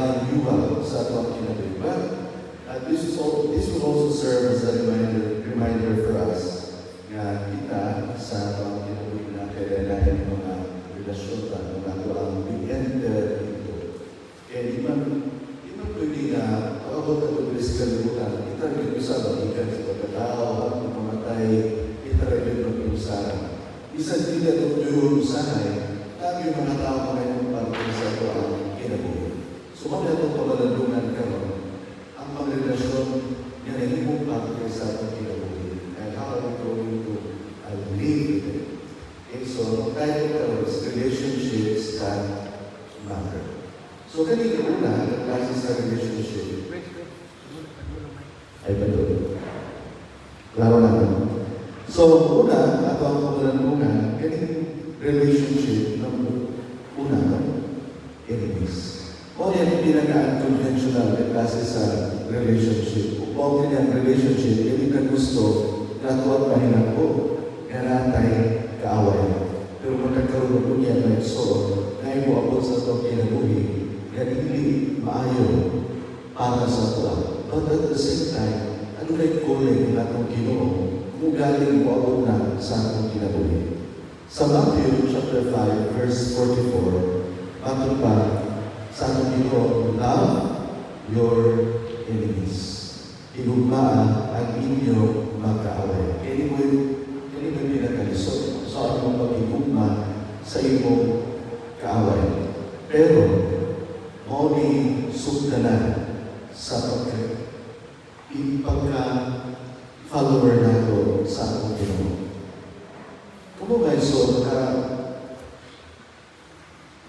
balinghuwa sa atong kinabuhi. This will also serve as a reminder for us nga kita sa atong kinabuhi na kailangan ng mga relasyon na mga ang bigyan dito. Kaya di man pwede na paabot at pagbilis kalimutan, kita rin sa bagikan sa pagkatao at mamatay, kita rin mag-iusahan. Isa din na itong usahay, tayo yung mga tao mga parte sa ito ang kinabuhi. So, kung itong pamalandungan ka ang pagrelasyon niya na hindi mong parte sa itong kinabuhi. And how are we going to live with it? Okay, so, tayo those relationships that matter. So, kanina una, ang klase sa relationship. Ay, patuloy. Klaro naman. So, una, ato ang pamalandungan, ganyan relationship ng una, enemies. O yan, pinaka-unconventional na klase sa relationship. Upang ganyan relationship, hindi ka gusto, natuwa pa hilang ko, karatay, kaaway. Pero magkakaroon po niya na iso, na mo abot sa itong kinabuhi, na hindi maayo para sa tuwa. But at the same time, ano na yung calling na itong Ginoo, kung galing mo abot na sa itong kinabuhi. Sa Matthew chapter 5, verse 44, bakit pa sa itong Ginoo, love your enemies. Inugmaan ang inyong magkaaway. Kaya mo yung pinakalisod sa atong pag-igugma sa iyong kaaway. Pero, mo ni sugdanan sa pagka-follower nato sa atong Ginoo. Kung ba so,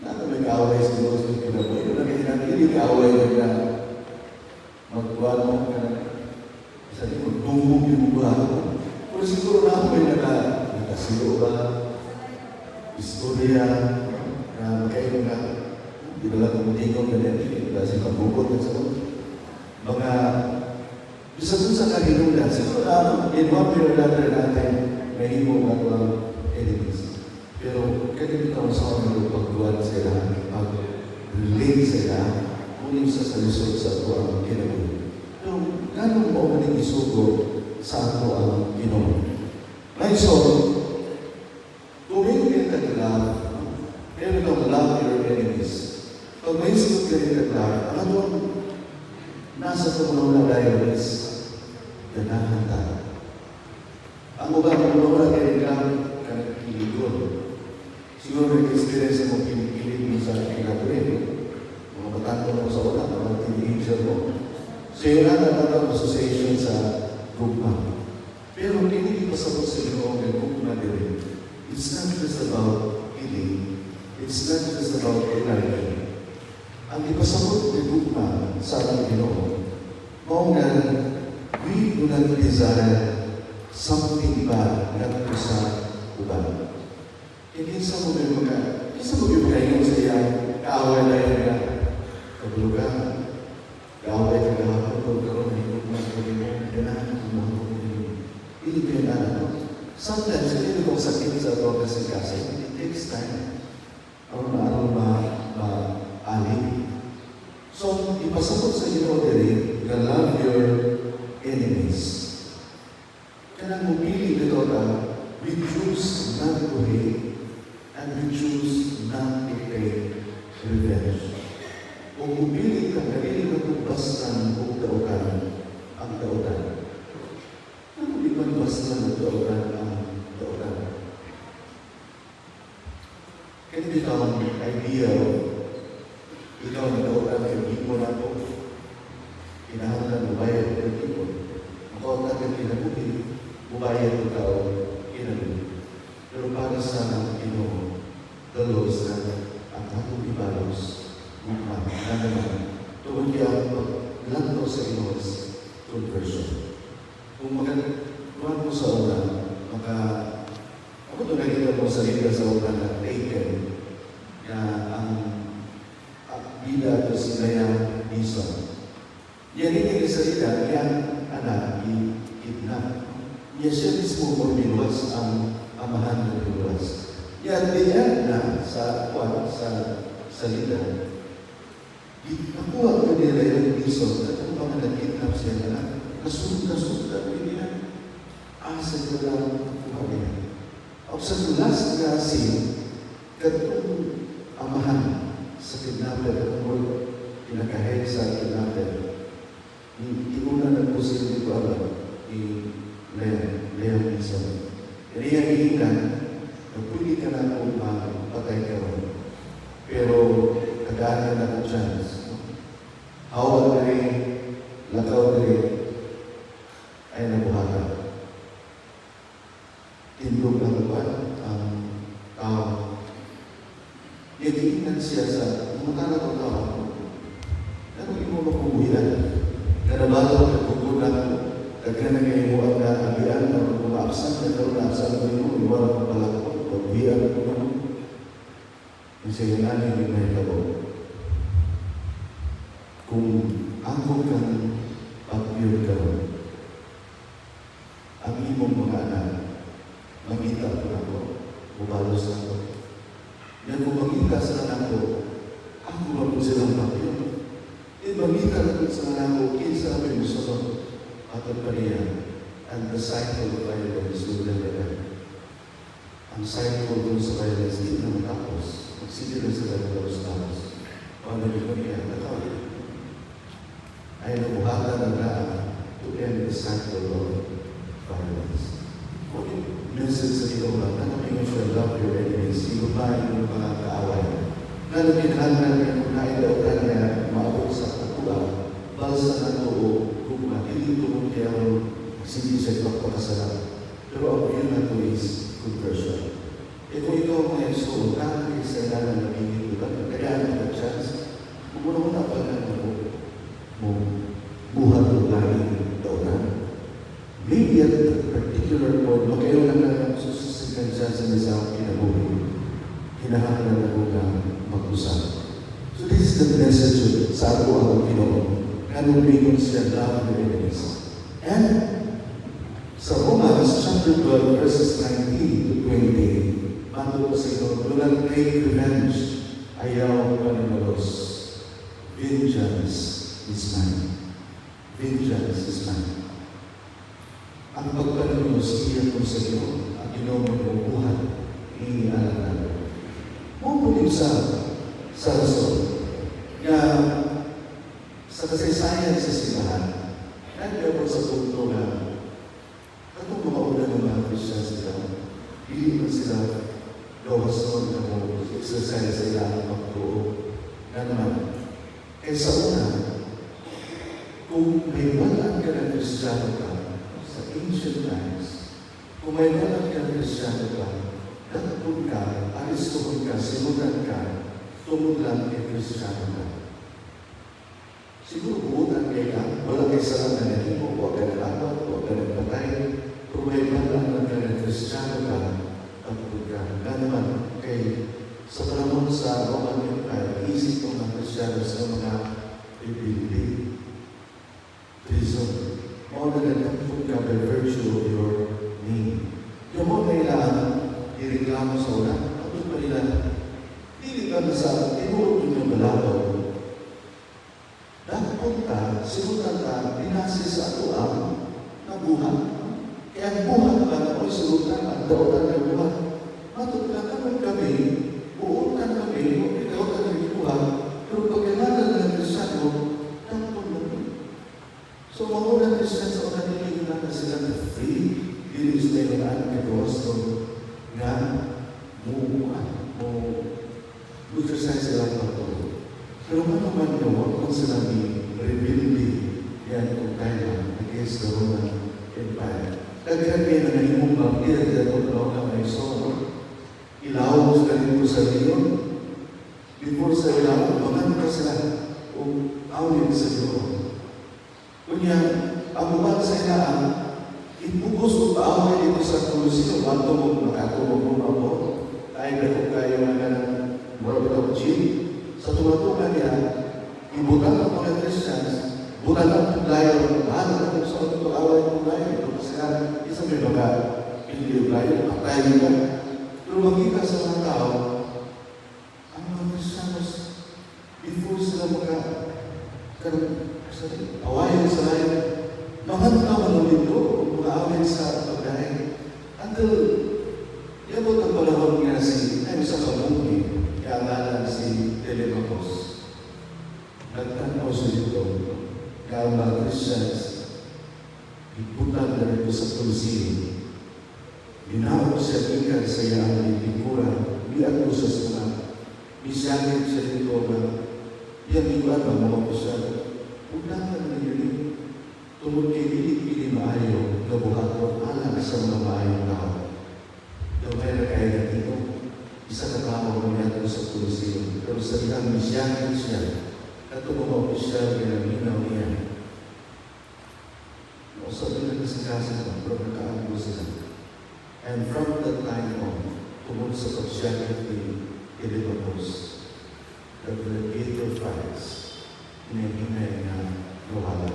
may kaaway sa Diyos ng kinabuhi. Kung hindi kaaway na magbuwan mo ka na isa din, magdungog yung buwan mo. Pero siguro na may nakasilo ba, istorya, na kayo nga, di ba lang kumutingong ganyan, kasi pagbugot at sa mga, bisa dun sa kahinulan, siguro na, in one way or another natin, may himo nga ang enemies. Pero kanina ito sa mga pagbuwan sila, pag-relate sila, kunin sa salisod sa ito ang kinabuhi. Pero gano'n mo maning isugo sa ito ang Ginoo. Right, so, kung hindi ka love, meron kang love your enemies. Pag may isugo ka rin ka love, ang ano nasa tumunong na dayon is ganahan tayo. Ang mga tumunong na rin ka kinikiligod. Siguro nag-experience mo kinikilig mo sa kinabuhi. Mga batanto mo sa ulan, mga teenager mo. So yun ang natatang association sa gugma. Pero hindi pasabot sa iyo ang gugma din. It's not just about healing. It's not just about enlightenment. Ang ipasabot ng gugma sa ating Ginoo, maungan, we do not desire something bad na sa uban. Hindi sa mga, kayo sa iya, kaaway na yun na, kabulugan, kaaway ka kahapon, pagkaroon na yung mga kalimutan, ganahan ng mga kalimutan. Hindi ka yung alam. Sometimes, hindi kong sakit sa ito kasi it takes time. Araw-araw ma-alig. So, ipasabot sa iyo din, na love your enemies. Kaya mupili dito na, we choose not to hate, and we choose not to take revenge. Kung upili ka, narinig na kung bastan o dautan ang dautan. Ano di man bastan o dautan ang dautan? Kaya dito ang idea o ikaw na dautan yung ipo na ito. Kinahanglan mo bayad yung ipo. Ang kautan yung kinabuhi, bubayad ikaw kinabuhi. Pero para sa Ginoo, dalos na ang atong ibalos, na naman, tuwag niya paglanto sa Ginoo's conversion. Kung magkakuhan mo sa una, ako ito nakita mo sa liga sa una na taken, na ang bida ito si Gaya Nison. Yan hindi sa liga, yan anak, i-kidnap. Yan siya mismo mo binuwas ang amahan ng binuwas. Yan din yan na sa salida. nakuha ko nila yung piso at ang mga nag-kidnap siya na kasunod-kasunod niya. Asa ko lang nakuha niya. O sa last na scene, katong amahan sa kidnapper at pinakahead sa kidnapper, inuna na po sila dito alam ni Leon Nixon. Kaya yung hihingan, pwede ka na kung mapatay ka ron. Pero kagana na ang chance. Hawal na rin, lakaw na rin, ay nabuhatan. Tindog ang buwan, ang tao. Yagiinan siya sa mutala ng tao. Ano yung mga mapubuyan? Kanabato at pugunan, kagana ngayon mo ang naabian na kumaapsan na karoon na sa mo, iwala ko pala ko, pagbiyan ko naman. Yung siya yung aning yung may kabo. Kung ako kang pag-pure ka ron, ang imong mga anak, magita ko na ko, bubalos na ko. Yan kung magita sa anak ko, ako ba po silang pag-pure? Magita ko sa anak ko, kinsa may musunod at ang pariyan, and the cycle of violence will never end. Ang cycle dun sa violence, hindi na matapos. Magsige na sila ng tapos. Paano nyo niya? Natawag. Ay nabuhatan ng daan to end the cycle of violence. Okay, message sa iyo lang, nanapin siya, love your enemies, sinubahin yung mga kaaway. Nanapinhan na niya kung naidautan niya, maabot sa kakulang, balsa na to kung hindi tumong kaya hindi siya pagpakasalan. Pero ang view na to is conversion. E kung ikaw mga iso, kaya sa ilalan na bigay ko lang, kaya ang chance, kung muna pa na mo buhat o lagi daunan. Maybe at that particular point, makayo lang na sususikan siya sa isang kinabuhi. Hinahanglan na ko na mag-usap. So this is the message sa ako ang Pinoon. Ganun bigong siya love your enemies. And sa Romans chapter 12 verses 19 to 20, mando ko sa ito, do not take revenge, ayaw panimalos. Vengeance is mine. Vengeance is mine. Ang pagpanimalos, iyan ko sa iyo, ang ginawang bubuhat, inialam. Mumpunin sa rason, na sa kasaysayan sa silahan, nandiyan sa punto na katong mga una ng mga Christian sila, hindi man sila gawas noon na mo exercise sa ilang pagtuo. Na naman, sa una, kung may walang ka ng Kristiyano ka, sa ancient times, kung may walang ka ng Kristiyano ka, datapon ka, aristohon ka, simulan ka, tumutlan kay Kristiyano ka. Siguro buutan kayo lang, wala kayo sa lang na mo, huwag ka nalabat, huwag ka nagpatay, kung may walang ka ng Kristiyano ka, datapon ka. Na naman, kay sa panahon sa Roman Empire, isip ng mga Kristiyano sa mga bibili, prison. All na nagtapon ka by virtue of your name. Yung mo kailangan, ireklamo sa una, at pa nila, hindi ka na sa tinulog yung balabaw. Dapon ka, sinutan ka, binasi sa ato ang nabuhat. Kaya ang buhat lang ako'y sinutan at daotan ng buhat. Matutla naman kami, buutan kami, daotan ng buhat, pero pagkailangan ng Kristiyano, dapon naman. So, mga Kristiyano sa una nila na sila na free, dilis na yung antidost nga exercise sila pagtuloy. Pero ano man yun, huwag kong sinabi, rebuilding yan kung kailan against the Roman Empire. Kagkagay na ngayong bakit, dito na may solo. Ilaw sa ganito sa Leon. Before sa ilaw, maganda sila kung awin sa Leon. Kunya, ang umat sa ilaan, ibugos o paaway dito sa Colosseum, matulog, makatulog mo ako, tayo na kung kayo nga ng Robert of Jim. Sa tumatukan niya, ibutan ang mga Christians, butan ang paglayo, mahal na kung sa ito away ng paglayo. Kasi nga, isa may mga hindi yung paglayo, paglayo niya. Pero makita sa mga tao, ang mga Christians, before sila Karang awayan sa lain, mahantaw man dito, mga awin sa pagdahin. Until, yabot ang panahon nga ay sa kamuhi, kaangalan si Telemachus. Nagtanaw siya dito, kaya mga Christians, iputan na rin sa Tulsi. Ginawag siya ikan sa iyang lingkura, biyan ko sa suna. Misangit siya dito na, yan iwan ang mga kusyan. Undangan na yun, tungkol kay ilit-ili maayo, nabuhat ko alam sa mga maayong tao. Gamay na kaya na dito, isa na tao mangyat ko sa Tulsi. Pero sa ilang misangit siya, at tumawag siya, minaminaw niya. Sabi na kasing-kasing sa pero nakaanggo sila. And from that time on, tungkol sa pagsyakit ni Telemachus, the creator fights, hinay-hinay na nawala.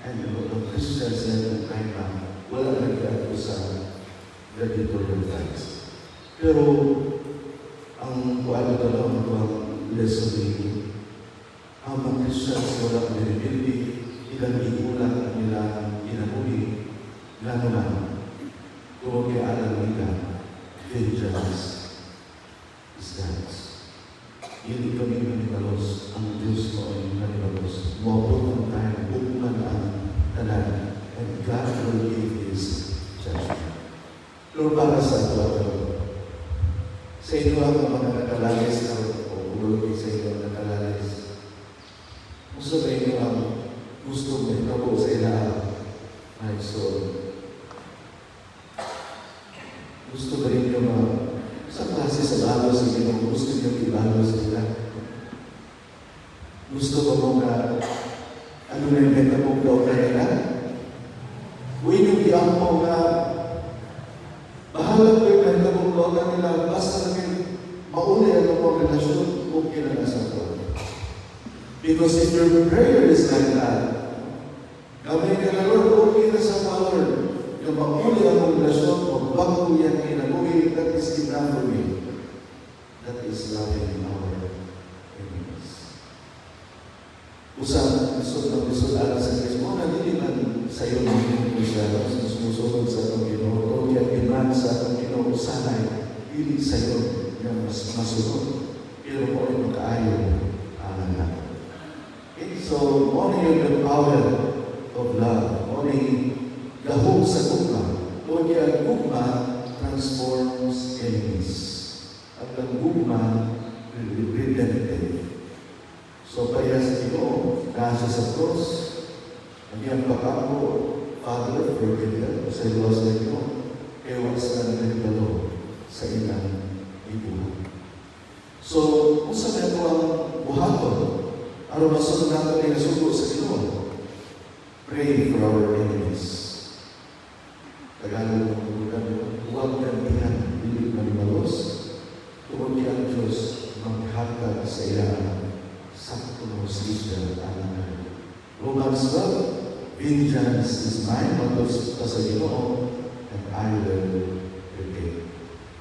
And the Christians at the time na wala nagkaat ko sa gladiatorial fights. Pero, ang kuala dalawang ang lesson ni ang mga Christians walang binibildi, ilang igulang nila inabuhi, lalo na kung may alam nila, vengeance is God's. Hindi kami manibalos, ang Diyos mo ay manibalos. Mawapot tayo, bukman ang tanan, and God will give His judgment. Lord, para sa ito, sa inyo ang mga nakalalis na o sa inyo ang nakalalis. Gusto ba inyo ang gusto mo ito sa ilang my soul? Gusto ba rin yung sa klase sa balos sa inyo? Gusto niyo ibalos nila? Gusto ba mo na ano na yung benta mong daw na nila? Huwag yung iyang mo na bahala ko yung benta mong daw na nila basta namin mauli ang mga relasyon okay na nasa ko. Because if your prayer is like that, kami ka na Lord, okay na sa Father, yung mauli ang relasyon o bago yan kinabuhi, that is enough for me. That is loving our enemies. Usang isod alam sa Kristo, naliliman sa iyo ng Kristo, sumusunod sa itong Ginoo, o yan iman sa itong Ginoo, sanay, pilit sa iyo na masunod. Pero po ay makaayo ang anak. Okay, so, only the power of love, only gahong sa gugma, o yan gugma transforms enemies. At ang gugma redemptive. So, kaya sa Ginoo, nasa sa cross, ang iyang pagkako, Father, forgive them, sa iwas na Ginoo, ewas na nagdalo sa ilang ibuhan. So, kung sa ito ang buhaton, ano masunod natin ay nasugo sa Ginoo? Pray for our enemies. Tagalog ng bulan, huwag gantihan, hindi manimalos, tungkol ang Diyos maghatag sa ilang sakto ng hustisya alam. Romans 12, vengeance is mine, matos ka sa Ginoo, and I will repay.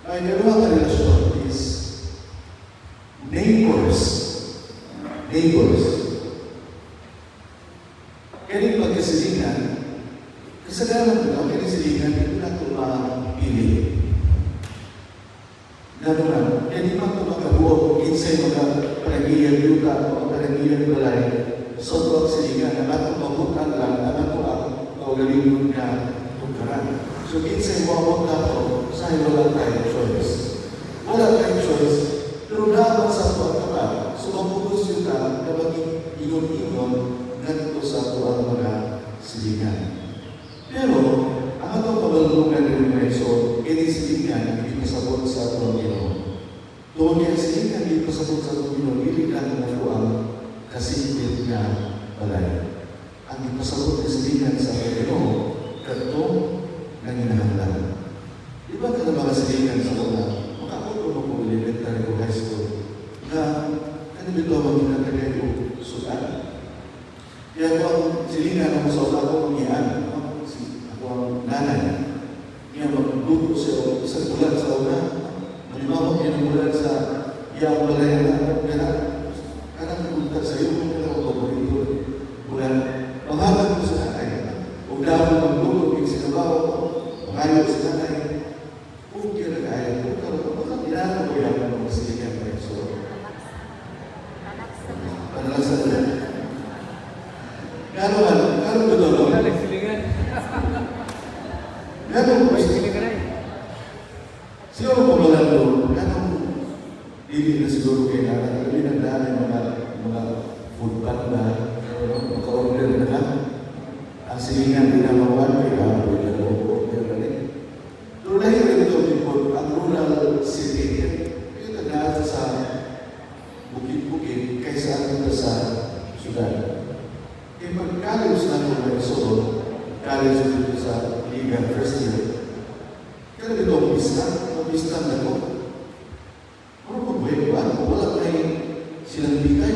Ay, gano'n ang relasyon is neighbors. Kaya pagkasilingan, kasagaran ko, kaya silingan, hindi na ito mapili. Naman, kaya di man ito makabuo, insay paramihan yuta o paramihan balay, so ito ang silingan, ang atong mabutan lang, ang ato ang kaugalingon na tungkaran. So, insay mo na ito, sa'yo wala tayong choice. Wala tayong choice, pero dapat sa ito ang kapag, sumapugos yun ka, kapag ingon-ingon, ganito sa ito ang mga silingan. Pero, ang atong kabalungan ng mga iso, silingan, hindi pasabot sa ito ang Ginoo. Doon yung silingan, hindi pasabot sa ito ang Ginoo, hindi ka na po ang kasipit na balay. Ang pasabot ng silingan sa Ginoo, kato ng hinahanglan. Di ba ka na mga silingan sa una? Makakuto mo po elementary o high school na kanibito ang ginagagay ko sudan. Kaya ko ang silingan ang sa una ko mangyaan. Ako ang nanay. Kaya magluto siya isang bulan sa una. Malimamang yan ang bulan sa iyang balay na karang nagpunta sa iyo. Kaya ako paborito. Gano'n ba doon? Wala, nagsilingan. Gano'n ba? May silingan na eh. Siguro kung wala doon, gano'n hindi na siguro kailangan. Hindi na dahil mga food panda, maka-order na lang. Ang silingan, hindi na mawan, kaya pwede na order na rin. Pero lahir ito people, ang rural city, ito na sa bukid-bukid kaysa ito sa syudad. E pag-college na ito na isoon, college dito sa legal first year, kaya dito ang pista na ito. Ano pa ba yung ba? Wala pa yung silang bigay.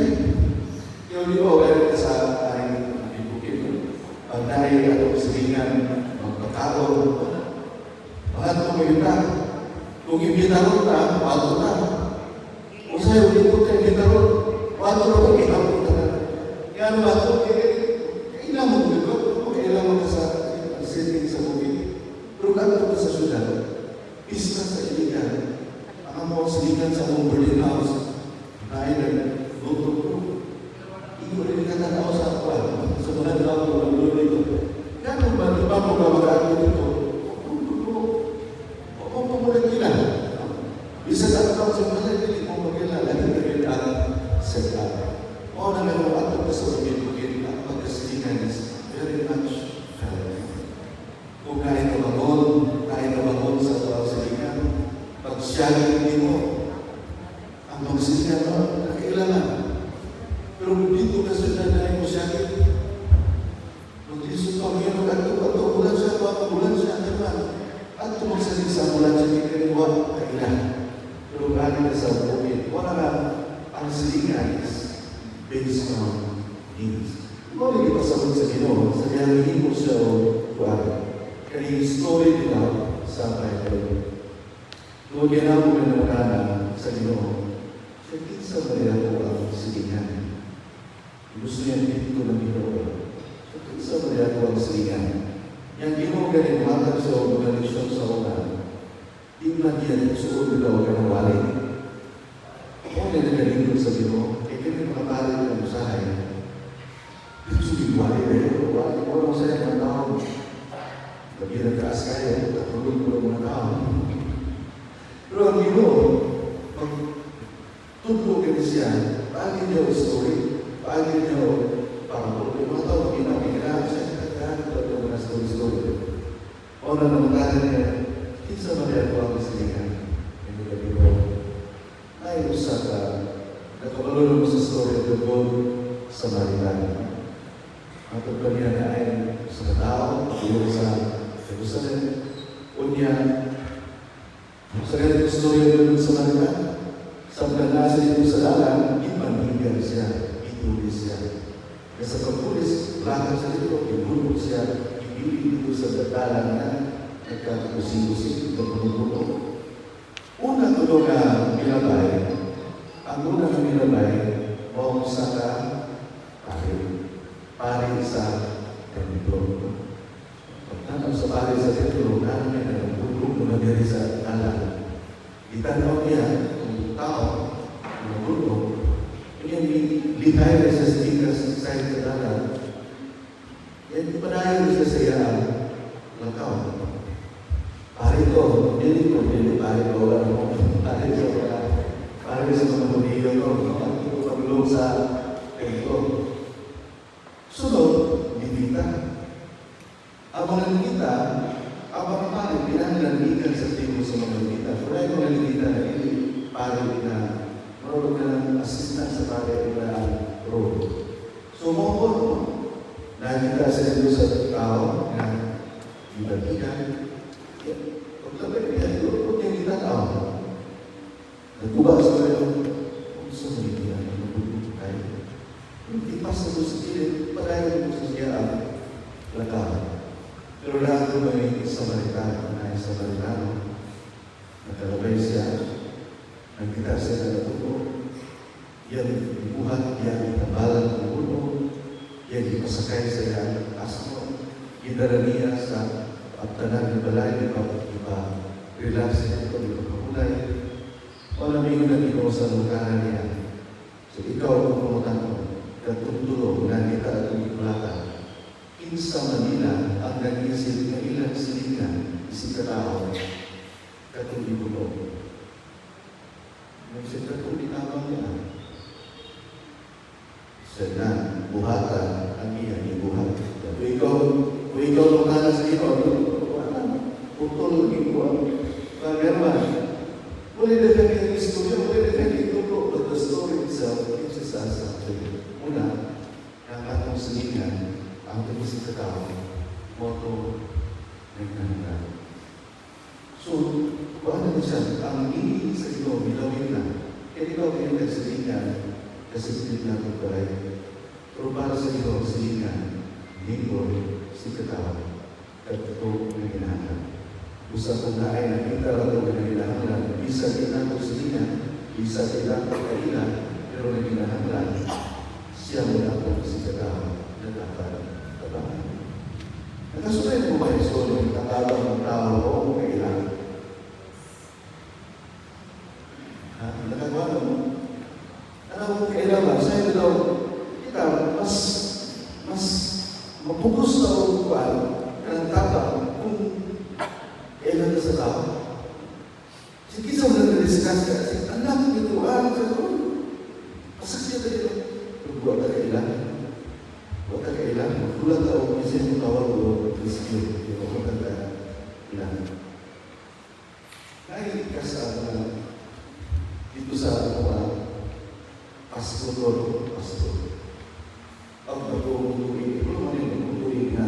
Yung di ba, wala ka sa aking bukid. Pag dahil atong silingan, magpatao, lahat ng mga yun. Kung ibitaron na, wato na. Kung sa'yo, hindi ko tayo ibitaron, wato na kung ihabot na. Yan wato, kailangan mo dito. Kailangan ka sa setting sa bukid. Pero ganito ka sa syudad, pista sa iligan. Ang mga silingan sa mong Berlin House, dahil na luto. Hindi mo rin katanaw sa akwal. Sa mga tao, luto dito. Ganun ba? Di ba mo gawaan dito? Bisa sa atau sebenarnya ini mau bagaimana lagi perbedaan sekali. Orang yang waktu kesulitan mungkin apa kesedihan very much felt. Kung kahit nabangon sa kesedihan, pagsiyagin mo, ang magsisihan mo, nakailangan. Pero dito kasi na mo siyagin, mag-isip pa ngayon, bulan siya, naman. At tumagsalisang bulan siya, kiniwa, kailangan. Pero gano'n sa bukid, wala na ang silingan is based on needs. Kung hindi pa sa Ginoo, sa kanyang mo siya o kuwari. Kaya yung story nila sa Bible. Kung ginagawa mo na nakana sa Ginoo, siya kinsa ba rin ako ang silingan? Gusto niya dito ng Ginoo. Siya kinsa ba rin ako ang silingan? Yang Ginoo ganit matag sa organisasyon sa una, di man yan suod nila o kanawali. Kung na nagalingkod sa Ginoo, kaya mga pari ng usahay. Dito sa Ginwali, wala mo sa mga tao. Lagi nagkaas kayo, tatulog mo ng mga tao. Pero ang Ginoo, pag tutulog ka siya, paagin niya ang story, paagin niya ang parang yung mga tao, ginagawa siya, kagano na story. O na namagalan niya, kinsa man yan po ang silingan. Hindi ka dito. Ay, usa ka, nakabalulong mo sa story of the good Samaritan. Ang pagkanya na ay sa tao, pagulong sa Jerusalem, unya, sa ganitong story of the good Samaritan, sa pagkanasa dito sa dalan, ipanhigan siya, itulis siya. Kaya sa pagpulis, lakad sa dito, ibulong siya, ibili dito sa dalan na nagkakakusing-kusing ito pagpupulo. Una ito na milabay, ang una na milabay, mong sa pari sa templo. Pagtanong sa pari sa templo, namin na nagpulong na diri sa dalan. Itanaw niya, kung tao, nagpulong, yun lihay na sa stickers sa dalan. Yan, ipanayon sa sayaan, lakaw. Pari ko, pili pari ko, wala mo. Pari sa mga puniyo ko, ito pagulong sa templo. Sunod, bibita. Ang mga bibita, ang mga pari, pinangilangikan sa templo sa mga bibita. Pero ay mga bibita na hindi pari na marunong ka ng assistant sa pari na road. So, mga nakikita sa ito sa tao na ibagikan. Pagkabay niya, huwag niyang itatao. Nagbuba sa kayo, kung sa mga niya, nagbubuto kayo. Hindi pa sa gusto sila, padayon mo sa siya ang lakaw. Pero lahat ko may Samaritano, na Samaritano, nakalabay siya, nagkita siya na natuto, yan ibuhat, yan itabalan ng ulo, yan ipasakay sa yan asmo, idara niya sa pagtanang ng balay, relax niya ito, ipagkakulay. Walang mingo na ikaw sa lukaran niya. So ikaw ang pumutan mo, katutulog na kita at umipulata. sa Manila ang nag-isip na ilang silingan, isip katao, katong ibulo. Nag-isip katong itabang niya. Sana, buhatan, ang iya ibuhat. Kung ikaw lumana sa iyo, wala, putol, ikaw, pag-erman, wala na kami ang istorya, wala na kami itulo, but the story itself teaches us something. Una, ang atong silingan, ang tumisip sa tao, moto, nagkanagal. So, kung ano siya, ang iing sa ito, bilawin na. Kaya ikaw kayo nagsilingan, kasi hindi na ito paray. Pero para sa iyo, silingan, lingkod, si katao, at ito na ginahanglan. Usa kung naay nakita lang ito na ginahanglan, bisa din nato silingan, bisa din nato kailan, pero na ginahanglan, siya mo na ako si katao, na dapat tabangan. Nakasunay mo ba yung solo, tatabang ng tao o kailangan? Nakagawa mo? Alam mo, kailangan, sa'yo daw, kita, mas mapukus na o kuwan, ng tabang, kung kailan na sa tao. Sige sa mga na-discuss ka, sige, anak, ito, sa doon. Pasakya na ito. Pero buwan na kailangan. Buwan na kailangan. Magkulang na o, kasi yung tawag o, rescue. Yung ako na kailangan. Kahit ka sa dito sa pastor. Ang pag-uuwi, ito naman yung pag-uuwi na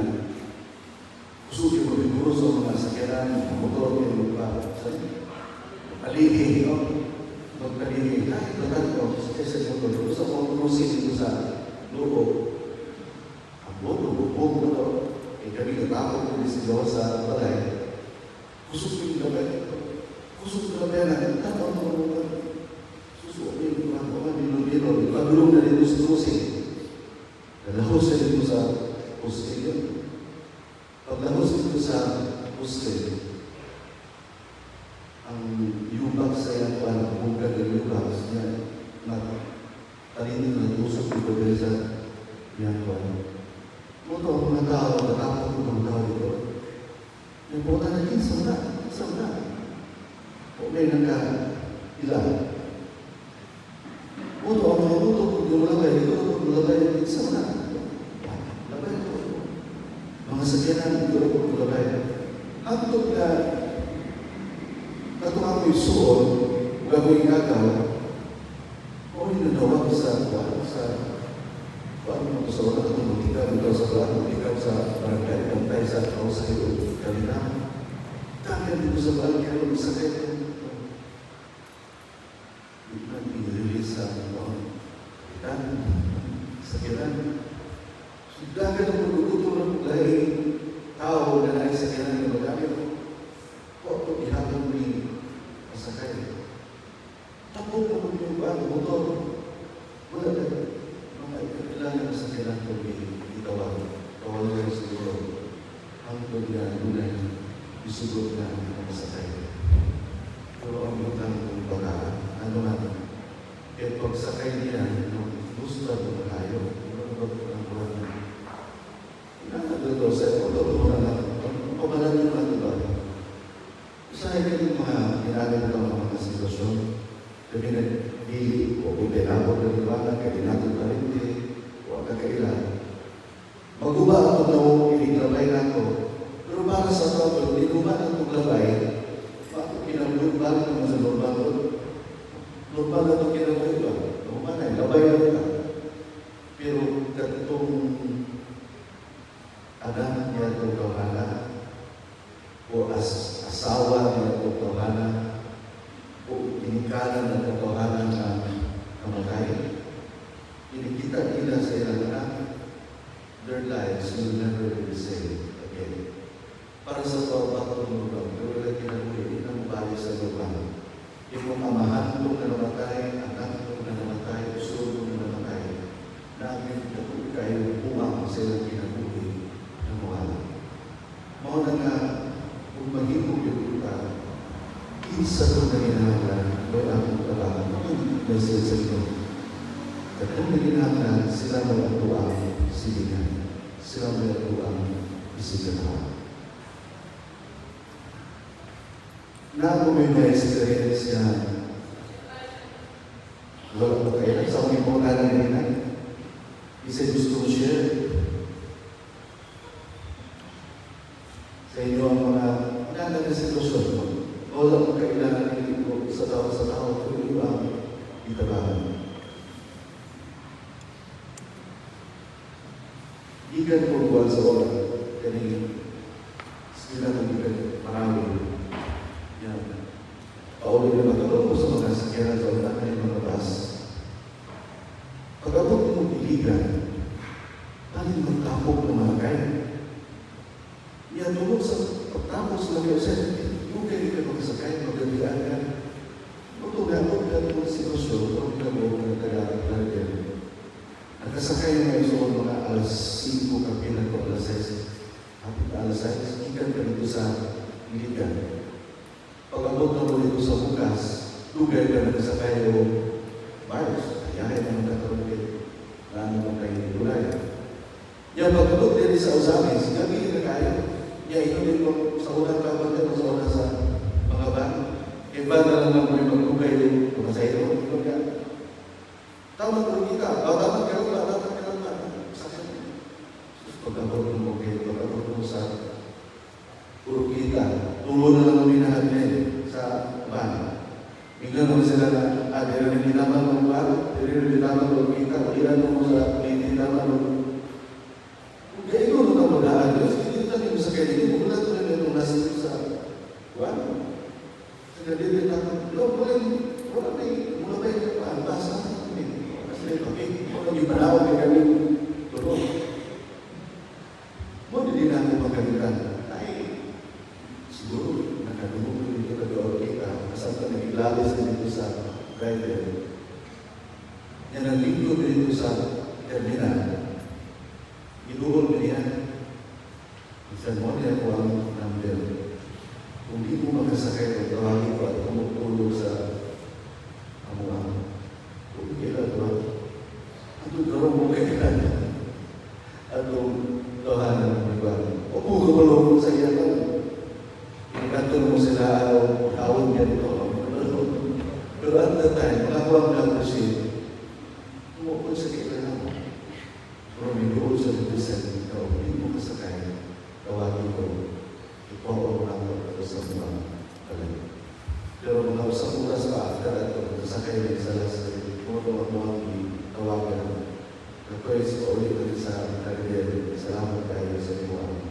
usukin mo yung guro sa mga sakyanan, motor, yung paligi, magpaligi, kahit naman ko, sa motor, sa mga cruising dito sa loob, ang bubog na to, kami natakot ko si Diyos sa balay, kusok yung labay, na, tatawag mo, susukin, mga pagulong na dito sa cruising, nalahos na dito sa hostel. Paglahos dito sa hostel, ang yubak sa yan, bugad ng yubak niya, talinin na tusok dito dahil sa yan. Moto ang mga tao, natapos ko mga tao dito. Yung pumunta na din, sa na. O may nagka-ilan. Moto ang mga moto, kung yung labay, sa na. Labay ko. Mga sakyanan, ito ko labay. Hantog na katungang yung suon, gagawin agaw, o inunawag sa paano mo sa wala kung ikaw sa plano, ikaw sa barangay, pantay sa tao sa iyo, kalina. Dahil dito sa barangay, ang sakay ko. Hindi na pinililis sa sakyanan. Dahil ang magugutulong dahil tao na nais sa kailangan ng magamit, o ihapon mo yung masakay. Tapos mo yung motor. Wala na. Mga kailangan sa kailangan ng itawag. Tawag na siguro. Ang pagkakulay, isugot na ang masakay. Pero ang utang ng baka, ano natin? Kaya pagsakay niya, gusto na tayo. Ito sa ito, pamalan nyo lang ito. Usahay ka yung mga ginagawa ng mga sitwasyon. Sabi na, di, o kung tinapot na liwanag, kaya natin pa rin, o kakailan. Maguba ako na iniglabay na ako. Pero para sa ito, hindi ko ba na labay, bakit pinamulubal naman sa normal ko? Normal na ito kinabay ba? Normal na, labay na ito. Pero katong anak niya itong tawhana o asawa niya itong tawhana o inikalan na itong tawhana na kamatay. Inikita nila sa ilang anak, their lives will never be the same again. Para sa tawbat ng lubang, pero wala kinabuhi, hindi na mabali sa lubang. Yung amahan itong na namatay, anak itong na namatay, uso itong na namatay, namin ito kayo umang sa ilang kinabuhi. Mau na nga, kung maghimog yung kita, isa kong nanginahanglan, may akong kalaman, message sa ito. At kung nanginahanglan, sila may atuang silingan, sila may atuang kasiganahan. Na ako may na-experience yan. Wala ko kayo sa mga ipungan ng ina. Isa gusto ko share sa inyo ang mga magandang sitwasyon. Wala ko kailangan ito sa tao kung ito ang itabahan. Ikan po buwan sa oras. Kani sila ng ikan marami. Yan. Pauli na matulog ko sa mga sakyanan sa ulan ng mga bus. Pag-abot mo iligan, paling magtapok ng mga kain. Yan, tulog sa pagtapos ng mga set, yung kayo ka magsakay, magabilaan ka. Matulog ka ng sitwasyon, huwag ka mo ng taga-larger. Nagkasakay na yung mga alas 5 kapilan ko, alas 6. Hapit na alas 6, ikan ka dito sa iligan. Pag-abot na mo dito sa bukas, lugay ka nagkasakay o virus. Ayahin na mga katarunggit na ano mong kayo gulay. Yan, pag-abot din sa Usamis, gabi na kayo. Yan, ito din mo sa unang kabangan o sa unang sa mga ban. Iba na lang mo yung maglugay din mga sa iyo. Ito ka. Tama ko kita. Dapat ka lang. Sakit. Pag-abot mo kayo, pag-abot mo sa puro kita. Tulo na lang kami na sa ban. Bigla naman sila na, dito rin dinaman ng ban, dito rin dinaman ng kita, ilan mo sa dinaman ng kaya ikaw na mag-aan Diyos, hindi na yung sa kanya, hindi mo lang na yung nasa sa ban. Sa ganito na, wala ba yung basa? Kasi wala yung panawag na kami tulong. Mo din natin magkalitan. Siguro, nakadumog dito ka-door kita, kasama ka nag-ilalis dito sa driver. Yan ang linggo dito sa terminal. Inuhol mo niya. Isang mo niya po ang number. Kung di mo makasakay, tawagin ko at tumutulog sa amuang. Kung kailan ito, ito gawin mo kailan. At kung tahanan mo iba. O kung gawin sa iya lang. Ikanto mo sila awon niya dito. Pero at that time, makakuha mo lang siya. Tumukod sa kailan mo. Pero may doon sa represent ikaw, hindi mo kasakay. Tawagin ko. Ikaw ang mga sa mga talaga. Pero mga usap oras pa after ito, kasakay rin sa last day. Kung ito mo ang tawagan. Request ko ulit ulit sa carrier. Salamat kayo sa iyo ang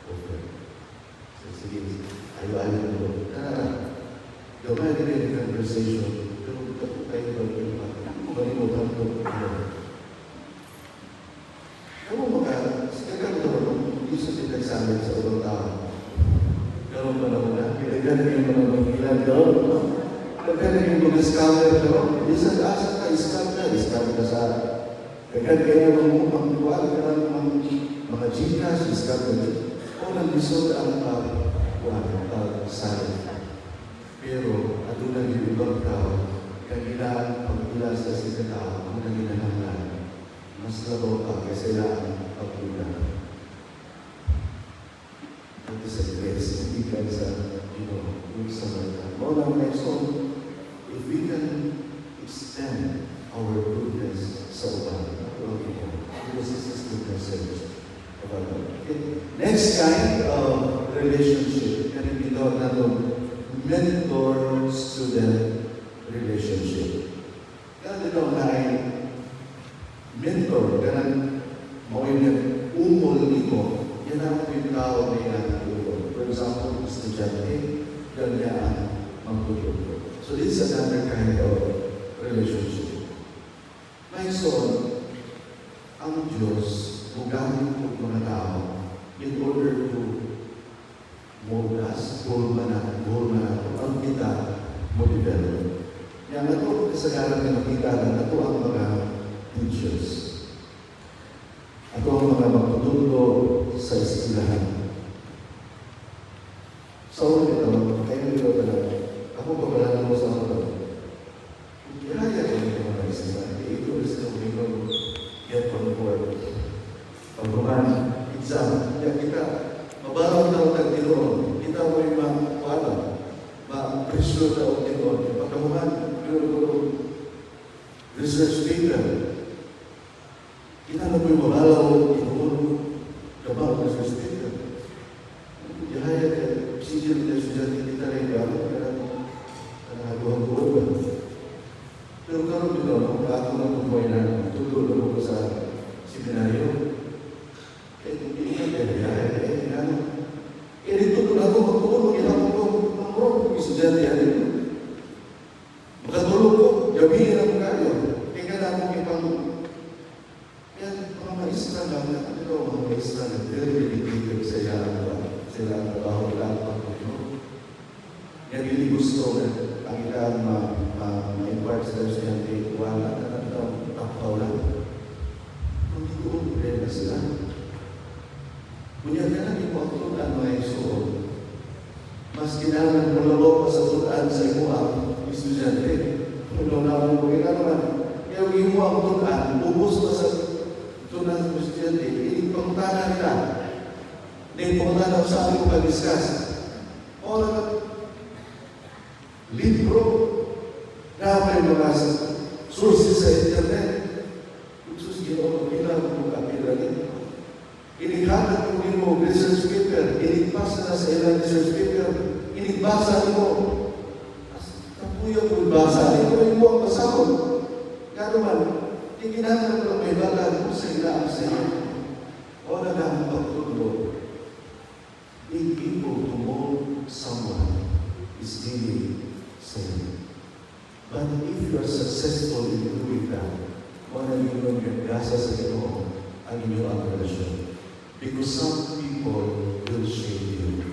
offer. Sige, ayaw-ayaw mo. Gawin din yung conversation. Pero kayo ba yung malimutan ko? Ano mga, sikagan ito, hindi sa pinagsamin sa ubang tao. Gano'n ba naman na? Pinagano yung mga mangilan, gano'n. Pagkano yung mga scammer, gano'n. Isa asa ka, scam ka sa... Kagad kayo ang buwan, gano'n mga Gcash, scam ka dito. O nag-isod ang pag-sari. Pero, adunan yung ibang tao, kagilaan pag-ila sa sila tao, ang naginananglan. Mas labaw pa kasi lang pag-ila. Ito sa Grace, hindi ka sa, yung sa mga. Mga next one, if we can extend our goodness sa uban, this is the message of our Lord. Next kind of relationship, can it be known as mentor-student relationship. Kaya dito na ay mentor, ganang mawin umol nito, yan ang yung tao na yan. For example, estudyante, ganyan magtuturo. So this is another kind of relationship. My son, ang Diyos, bugamit po mga tao in order to mold us, ang kita mo develop. Yan na ito, kasagaran na nakita na ito ang mga teachers. Ito ang mga magtuturo sa eskwelahan. So, ito, kayo nito talaga. Ako pa pala mo sa mga kaya ko nito mga eskwelahan. Ito is the way to get on board. Pag-bukan, exam, yan kita, mabalong daw ng Tinoon, kita mo yung mga wala, ma-presyo daw ng Tinoon, pagkamuhan, research paper, kita na po yung mabalaw ng Tinoon, kabaw research paper. Yahaya ka, sigil na estudyante kita rin ba, nakaguhan-guhan ba? Pero karoon din ako, ako na kumpay na, tutulong ko sa seminaryo. Hindi na kaya, dito doon ako magtulong, ginagawa ko, ang estudyante yan. Makatulong ko, gabihin ako kayo. Kaya na akong ibang, yan, mga maestra lang, mga maestra na very dedicated sa ilang sila ang trabaho lang pang Panginoon. Yan really gusto na ang ilang ma-impart sa estudyante, wala na lang tapaw lang. Magtulong rin na sila. Kunya ka na, di mo ang tulaan mga isuon. Mas kailangan malulok pa sa tulaan sa imo ang estudyante. Kung naman mo, kaya naman, kaya imo ang tulaan, ubos pa sa tulaan sa estudyante, ipangtana nila. Ipangtana sa amin kong pag-discuss. O naman, libro, na may mga sources sa internet. Sus, ginawa, kailangan mo kapila nito. Inihatag mo research paper, inipasa na sa ilang research paper, inibasa mo. Tapuyo mo ibasa, ito mo ang pasahon. Kaya naman, ikinahanglan mo may balag mo sa ilang sa iyo. O na lang pagtulo, being able to mold someone is really saying. But if you are successful in doing that, o na yung gasa sa iyo ang inyong relasyon. Because some people will shame you.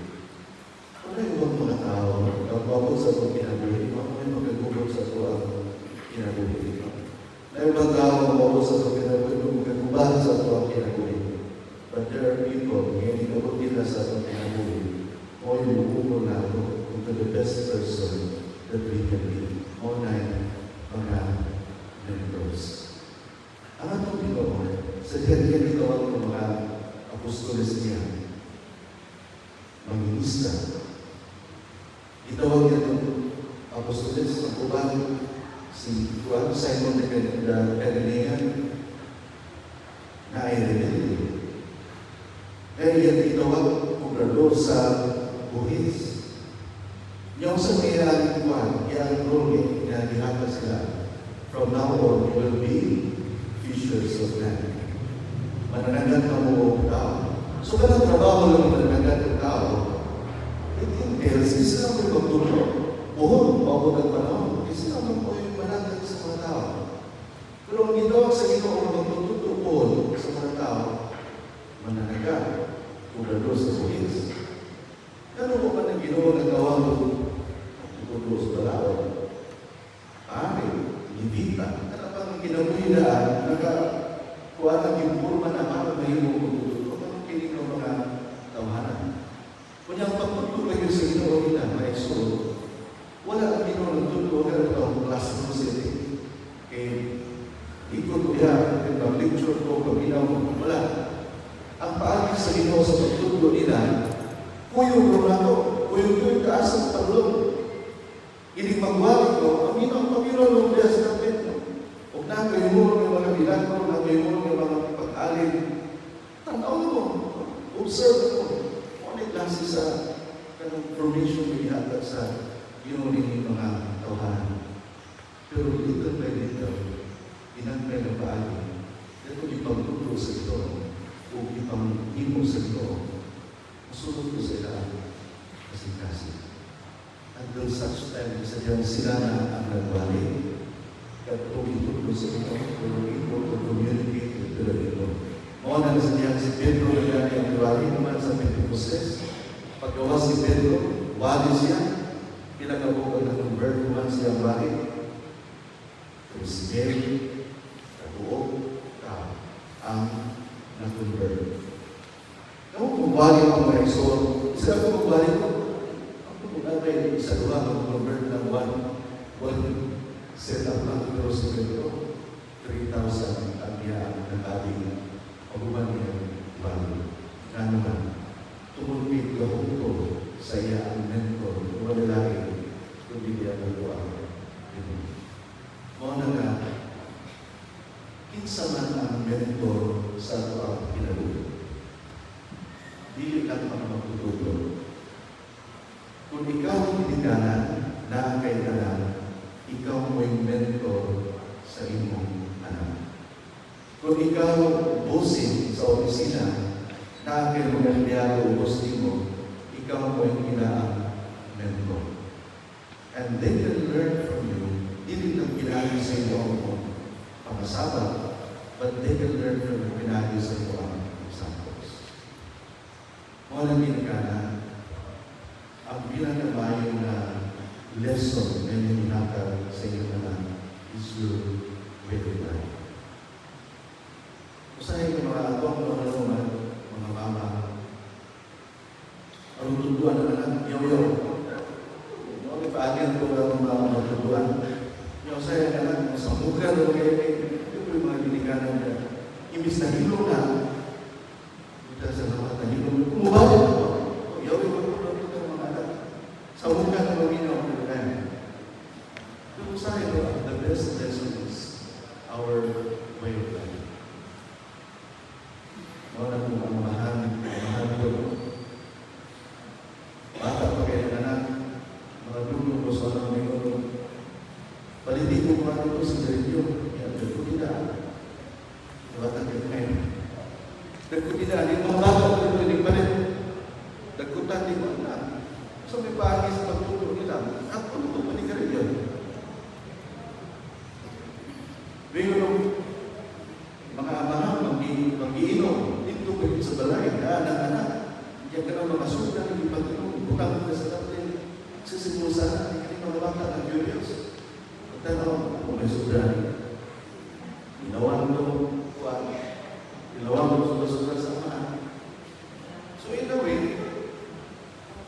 Wala yung mga tao, nagpapagod sa itong kinabuhi, may magagugod sa itong kinabuhi. Na yung mga tao, nagpapagod sa itong kinabuhi, magagubah sa itong kinabuhi. But there are people, ngayon inabot nila sa itong kinabuhi, o yung umupo na ito into the best person that we can be. O na mga members. Ang atong Pinoon, sa diyan ito ang mga apostoles niya, manginista. Itawag niya itong apostoles, ang ubang si Juan Simon de Cananea na ay rebelde. Kaya yan itawag kubrador sa buhis. Yung sa kaya Juan, yan role na dihatag sila. From now on, you will be fishers of men. Mananagat na mo tao. So, kanang trabaho lang mananagat ng tao, it entails, isa lang may pagtulong. Buhon, mabot ang panahon. Isa lang po yung mananagat sa mga tao. Pero ang ginawag sa Ginoo ng magtututuon sa mga tao, mananagat, kubrador sa buhis. Ano mo pa ng Ginoo ng gawang magtututuon sa balaod? Ari, Levita. Ano pa ng kinabuhi na kuha ng yung purma na para mahimo kung tututo. Anong kinig ng mga tawanan? Kung yung pagtutuloy yung sa Ginoo nila, may so, wala ang Ginoo ng tututo na ito ang classroom setting. Okay, ikot ko yan, pag-lecture ko, pag-inaw ko, wala. Ang paagis sa Ginoo sa pagtututo nila, kuyong rumato, kuyong yung taas ng paglong. Inig magwalik ko, ang Ginoo, ng biya sa kapit mo. Huwag na kayo mo ng mga milagro, na kayo mo ng mga pag-alin. Tanaw mo, observe mo. Kung ano klase sa provision na ihatag sa yung mga tawahan. Pero little by little, inangkay na paali. Dito ipagtuturo sa ito, o ipanghimo sa ito, masunod ko sa ilaan kasi. Until such time, sa diyan sila na ang nagbalik. At kung itutulong sa ito, kung ito to communicate with the Lord. Mga na sa diyan si Pedro na yan ang diwali naman sa Pentecostes. Paggawa si Pedro, wali siya. Pinagabukan na convert naman siyang wali. Kung si Mary, kabuok, ang na-convert. Kung wali ang mga isor, isa kung wali ko, ako sa luha mag-convert ng one set up lang pero sa Pedro, 3,000 ang iyaan na kaling pag-uban niya bali. Kano man, tungkol Kung ikaw bossing sa opisina, na aking mga empleyado o bossing mo, ikaw mo yung kinaang mentor. And they can learn from you. Hindi lang pinagi sa iyo ang pangasabat, but they can learn from you pinagi sa iyo ang examples. Mga naging ang pinakamayong na lesson na hinakal sa iyo na is your way of life. Usahay ko mga mga mama, ang tutuan na anak, yaw-yaw. Mga paagyan ko ang mga tutuan. Usahay ka lang, sa mukha na yung mga binikanan na imbis na hilo na, ito sa lahat na hilo, umubalik ko. Yaw-yaw ko mga anak. Sa mukha na maginaw ko na. Usahay ko, the best lesson is our way of life. Mga mahal ko. Bata pa kayo anak, mga dulong ko sa mga mga palitin mo mga ito sa sarili. Yan, dagkutida. Bata kayo ngayon. Dagkutida, yung mga bata ko ito, hindi palit. Dagkutan, di mo na. So may paagi sa pagtulong nila. At kung ito, pali ka rin yun. Mayroon mga mahal, mag-iinom. Ito kayo sa balay, anak-anak. Diyan ka na mga sudan, hindi pag-inom. Bukang ka sa dapat, sisimusan, hindi ka rin mga bata na curious. Pagtanong, kung may sudan, ginawa mo kuwan, ginawa mo sudan sa mga. So in a way,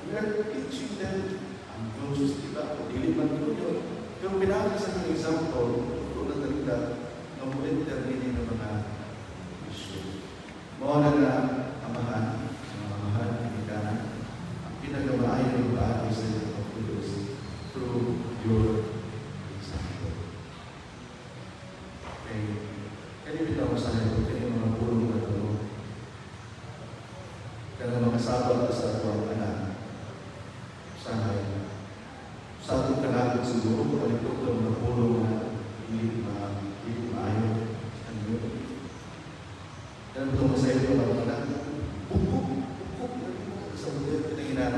we are teaching them unconsciously ba? Dili man ito yun. Pero pinakita sa mga example, ito na talita, na mo-intermini ng mga issue. Mauna na amahan, sa mga mahal, pinikanan, ang pinagawaan yung bahay sa iyo of Diyos through your example. Okay. Kaya bitaw sa iyo, kaya yung mga pulong na ito, kaya mga sabat sa ato ang anak, sahay, sa atong kanagot siguro, palikot ng mga pulong na hindi maayon. Dan untuk saya itu adalah buku sebetulnya kita ingat.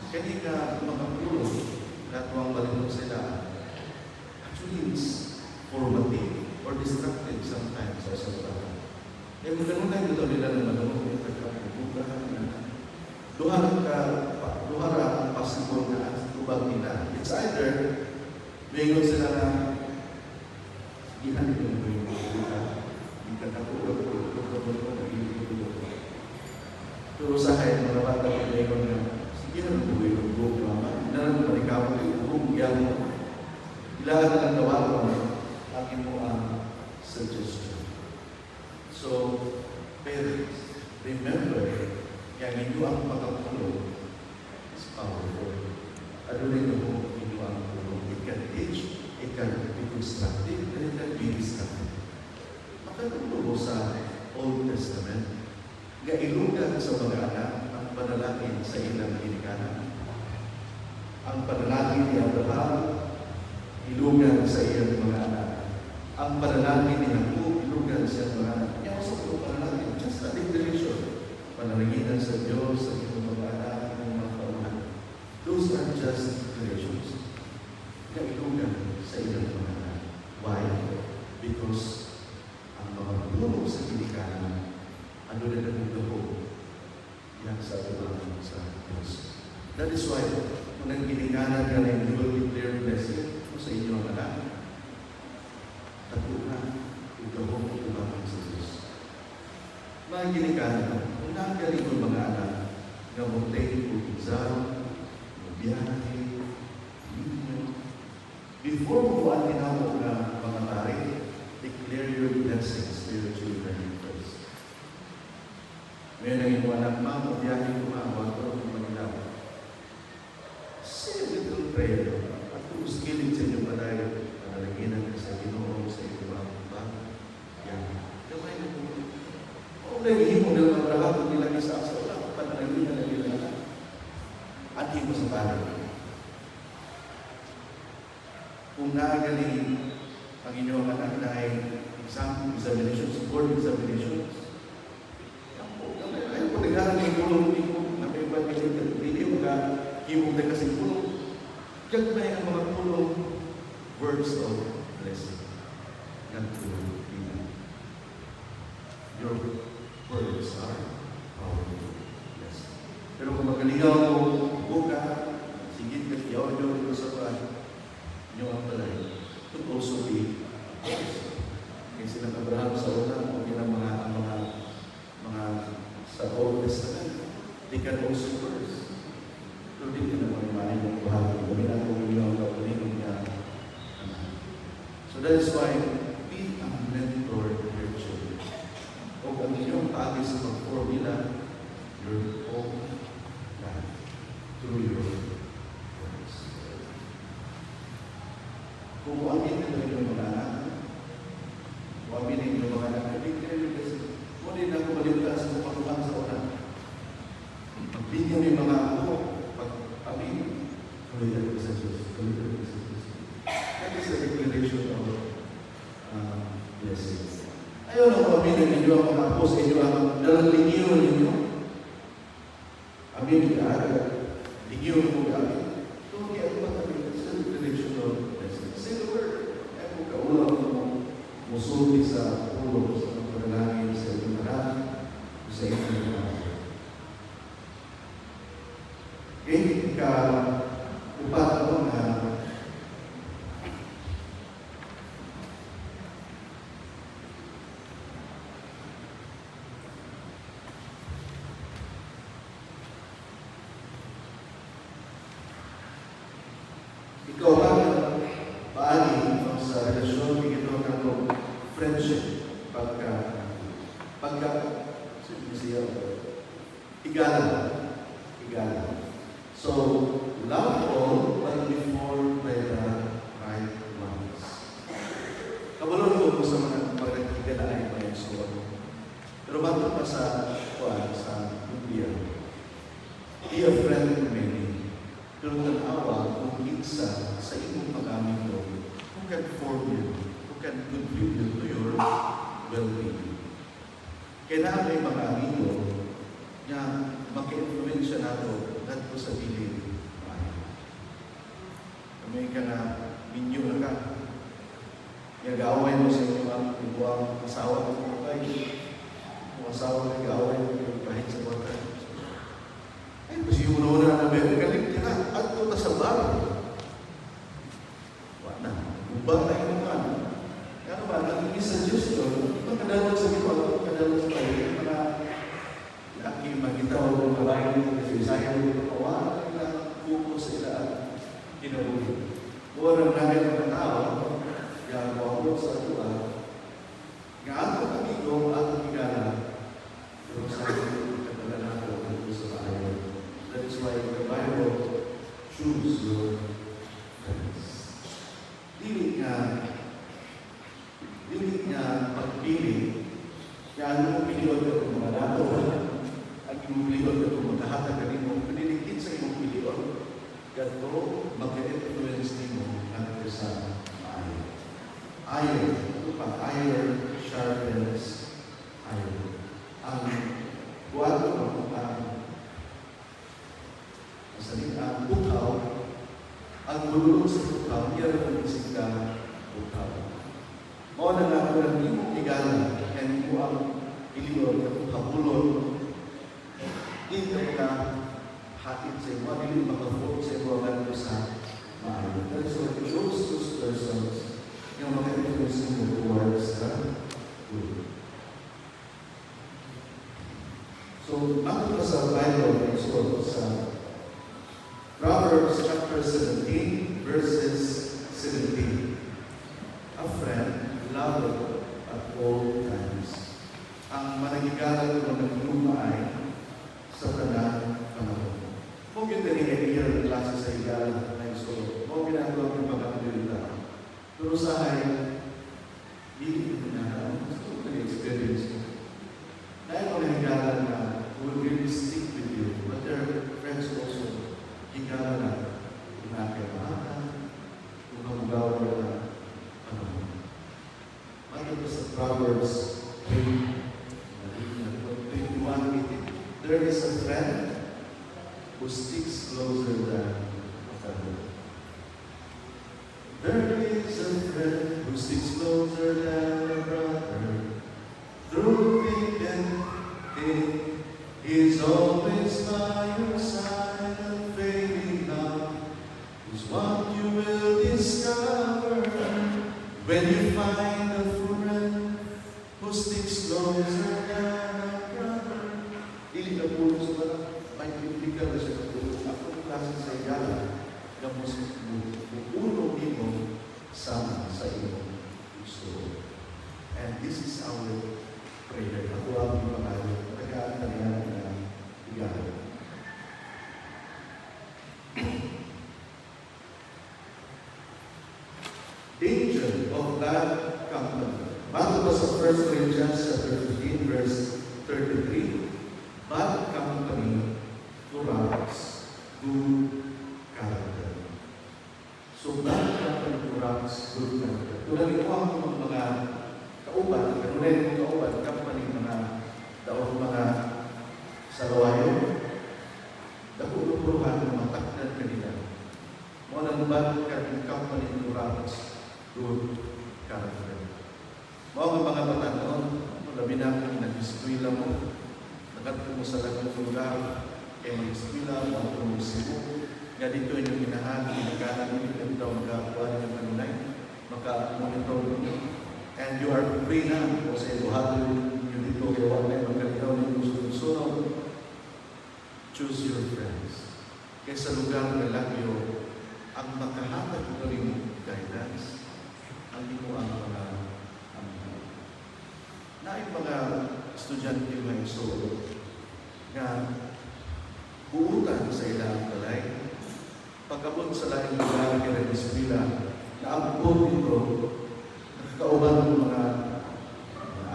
Ketika mengampuni dan uang balik saya, actually it's formative or destructive sometimes as well. Yang mudah-mudahan kita di dalam menunggu kita bukan duhara pasipur na ubang kita. It's either bingung sila na gihan yung kita. Pero usahay, mga bata ko na ikaw na, sige na buhay ng buhok naman. Nalang malikaw ko yung buhok yan mo. Kailangan na lang gawa ko akin mo ang suggestion. So, parents, remember, yung inyo ang pagkakulong is powerful. Ano rin mo inyo ang kulong? It can teach, it can be constructive, and it can be destructive. Makatulong sa Old Testament, gailugan sa mga anak ang panalangin sa ilang pinikanan. Ang panalangin ni Abraham, ilugan sa iyang mga anak. Ang panalangin ni Jacob, ilugan sa iyang mga anak. Yan sa mga panalangin, just a declaration. Panalanginan sa Diyos, sa iyong mga anak, ng mga paunan. Those are just declarations. Gailugan sa iyang mga anak. Why? Because ang mga puno sa pinikanan, ano na nagugabo yan sa tulang sa Diyos. That is why, kung nagpinikanan ka rin, you will declare blessing sa inyong anak. Tatuhan, ugabo ko tulang sa Diyos. Mga ginikanan, kung nagaling ng mga anak, gamutin o exam, biyahe, before mo ang tinawag na mga tarik, declare your blessings to your children first. Ngayon ang iyong anak, ma'am, biyahe ko huwag ko ng Manila. Say a little prayer. At kung skilling sa inyong padayo, panalaginan ka sa Ginoo, sa iyong mga bago, yan. Kamay na po. O nagihimo na mga lahat kung nilang isa sa wala, panalaginan na nila na. At himo sa padayo. Kung nagaling ang inyong anak dahil examinations, board examinations. Ayaw po nagharang yung pulong dito na may iba hindi mo ka himong na kasing pulong. Kaya may ang mga pulong words of blessing. Yan po yung your words are powerful. Yes. Pero kung magkaligaw mo, buka, sigit ka, yaw nyo dito sa bahay, nyo ang palay, it would also be blessed. Kaya silang Abraham sa una, okay na mga sa Old Testament, they can also curse. Pero hindi na mga imanin yung buhay. Gaminan ko yung kapalinong niya. So that is why, be a mentor to your children. O kung inyong pagi sa pag-formula, your own life through your words. Kung amin na yung mga anak, kung amin yung mga anak, hindi kayo kasi muli na kung malimutan sa pagkuhan sa una. Pagbigyan mo yung mga ako, pag-amin, kulitan ko sa Diyos. Kulitan ko sa Diyos. That is a declaration of blessings. Ayaw na kung amin ang inyo ang mga ako sa inyo ang nalaligiyon ninyo. Amin ka agad. Ligiyon mo ka amin. Ito kaya ang pag-amin sa declaration of blessings. Say the word. Ayaw mo kaulang mo musulti sa ulo sa paglalangin sa inyong marami sa inyong marami. Okay, upat ako na ikaw ba paali sa relasyon ito ng friendship pagka igala. So, love all but before by the right ones. Kabalon ko sa mga pagkakigala ay pag-explore. Pero bago pa sa Biblia, be a friend to many. Pero tanawa kung isa sa inyong pag-amin ko, who can form you, who can contribute to your well-being. Kailangan may mga amigo na maki-influensya nato nato sa bilin. Kami ka na minyo na ka. Nag-aaway mo sa inyo ang ibuang asawa mo ay ang asawa nag-aaway mo yung pahit sa bata. Ay, kasi yung una na meron kalimti na at ito sa bar. Wala. Ubang na yung mga. Kaya ba, nagiging sa Diyos yun, ibang kadalog sa ito, kadalog sa tayo, mga laki magitaw ng kabayan kasi sayang yung kawa, na buko sa ilaan, kinabuhi. Buwan ang namin ng tao, kaya wawag sa tuwa, nga atong amigo, atong igala, pero sa akin, katalan ako ang gusto sa ayaw. That is why the Bible choose your friends. Dili nga pagpili, kaya ano mo piliwan ka kung mga nato, at yung piliwan ka kung magkahatag ka rin mo, paniligid sa iyong piliwan, gato mag-influence din mo natin sa iron. Iron, ito pa, iron sharpens iron. Ang buwato ang bukaw, ang bululong sa bukaw, yan ang isip ka bukaw. Mao na nga ang iyong igala, yan mo ang iliyon, ang kapulon, hindi ka hatid sa imo, hindi makafog sa imo ang sa maayon. That is why chose those persons yung maka-influence mo towards the good. So, bakit pa sa Bible, sa Proverbs chapter 17, verses 17. A friend loved at all times. Ang managigala ng nagluma ay sa tanang panahon. Kung yun din i-hear ng klase sa igala na iso, kung ginagawa ng pagkakalita. Pero sa ay, hindi ko na gusto ko na-experience ko. Dahil kung nagigala na will really stick with you, but their friends also higala na pinakailangan kung mabugawa na panahon. Mata sa there is a friend who sticks closer than a brother. There is a friend who sticks closer than a brother. Through thick and thin, he's always by your side, unfailing love is what you will discover when you find a friend who sticks closer than a brother. Dili na po sa mga may pipiligan na siya katulog. Ako ang klase sa iyala na mas uno mo sama sa iyong gusto. And this is our prayer. Ako ang pangalan. Pagkaan na niya na igala. Danger of bad company. Bago pa sa 1 Corinthians chapter 15, verse 33, bad company corrupts good character. So bad company corrupts good character. Tulad ito ang mga kauban, kanunin ng kauban, company mga daon mga salawayo, dapuruhan ng mga takdan kanila. Mga ng bad company corrupts good character. Mga batanon, labi na kung nag-eskwila mo, nagatko mo sa lagang lugar, kaya mag-eskwila, mag-eskwila mo sibo, nga dito yung ginahagi, nagkanan mo, ito magkakuha ng kanunay, maka-monitor mo, and you are free na, o sa ibuhato yung dito, kaya wala yung magkalitaw ng gusto-gusto, choose your friends. Kaya sa lugar na lagyo, ang makahatag mo rin guidance, ang di mo ang mga na yung mga estudyante may solo nga buutan sa ilang balay. Pagkabot sa laing lugar ng eskwela, naabot dito, nakakauban ng mga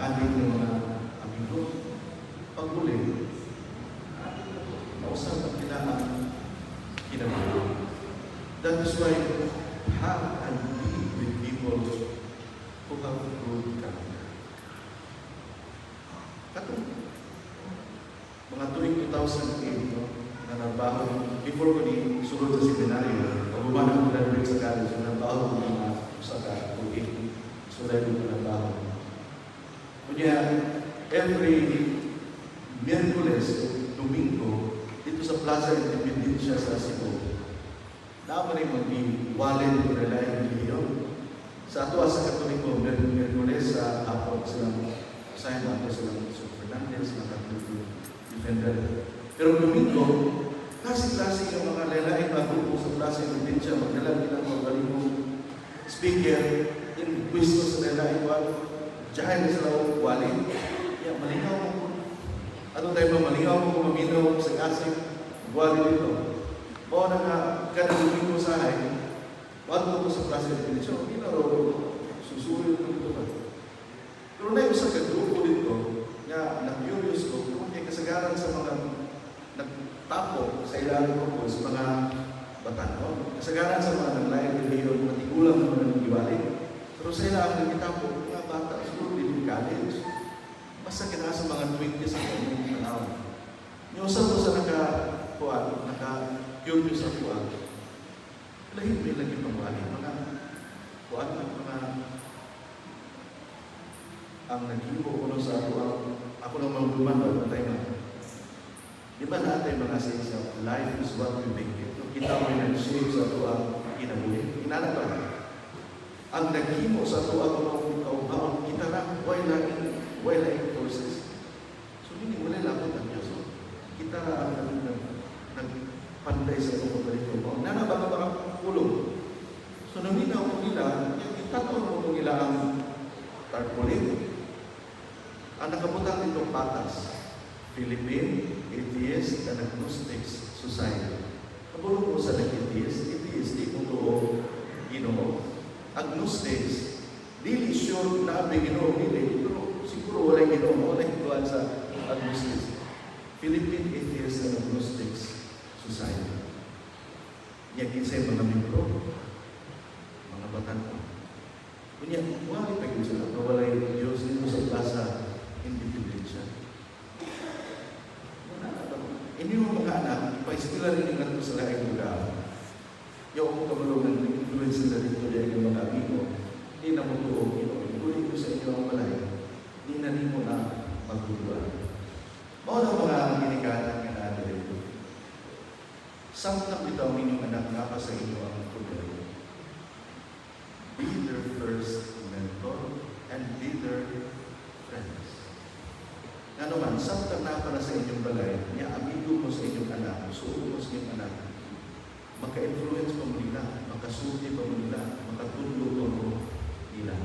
adik ng mga amigo. Pagmuli, mausap ang kailangan kinabalo. That is why have and be with people who have good character. Katong mga tuwing 2008, no, na nabaho, before ko ni sulod sa seminaryo, pag-umanang ko na sa college, nabaho ko mga usaka o 8. So dahil ko nabaho. Kunya, every Miyerkules, Domingo, dito sa Plaza Independencia sa Cebu, naman rin mag-wallet ko nila yung video. Sa ato sa Katoliko, Miyerkules sa hapon silang sign up silang Sir Fernandez, mga Katoliko defender. Pero Domingo, klase-klase yung mga lalaing mga grupo sa Plaza Independencia, magdala nilang mga galimong speaker, in pwesto sa lalaing dyahin na sila wallet. Yeah, malingaw mo. Ano tayo ba? Malingaw mo kung maminaw sa kasing wallet dito. O na nga, kada Domingo sa akin, wala ko sa Plaza Independencia, hindi na ro, susulit ko dito ba? Pero na yung sa kagrupo dito, nga na-curious ko, kung may kasagaran sa mga nagtapo sa ilang propos, mga batanon. Kasagaran sa mga naglayang reliyon, matigulang naman ng iwalin. Pero sa ilang nagtapo, mga bata, siguro din yung college. Basta kina sa mga 20 sa kanyang panahon. Yung usap ko sa naka-curious sa kuwan, lahit may lagi pangwali, mga kuwan, mga ang nag-ibo ko sa ako nang magduman ba tayo na. Di ba natin mga sayings, life is what we make it. Kita mo yung nag-shape sa ito ang kinabuhi. Inana ba? Ang nag-himo sa ito ang kaubaon, kita na, why like forces. So, hindi mo lang ang Diyos. Kita na ang nagpanday sa ito kaubaon. Nana ba ka kulong? So, naminaw ko nila, itatong mo nila ang tarpaulin. Ang nakabutang itong patas, Philippine Atheist and Agnostics Society. Kabulong mo sa nag-atheist, atheist, di mo to Ginoo. Agnostics, dili sure na may Ginoo, dili. Pero siguro wala Ginoo, wala hituan sa agnostics. Philippine Atheist and Agnostics Society. Yan kinsay mga membro, mga batan ko. Kunya, wala pa yun sila, wala yung Diyos dito sa Plaza Independencia. Wala. inyong mga anak, ipa-eskwela rin yung ato sa laing lugar. Yung ako kamalungan, influence na dito dahil yung mga amigo, hindi na mo tuog, ikulit ko sa inyo ang balay, hindi na rin mo na magtutuan. Mga mga ginikanan nga natin dito. Samtang bitaw inyong anak nga pa sa inyo ang poder. Be their first mentor and be their friends. Nga naman, samtang na para sa inyong balay, niya amigo mo sa inyong anak, suot mo sa inyong anak, maka-influence pa mo nila, makasulti pa mo nila, makatulog pa mo nila.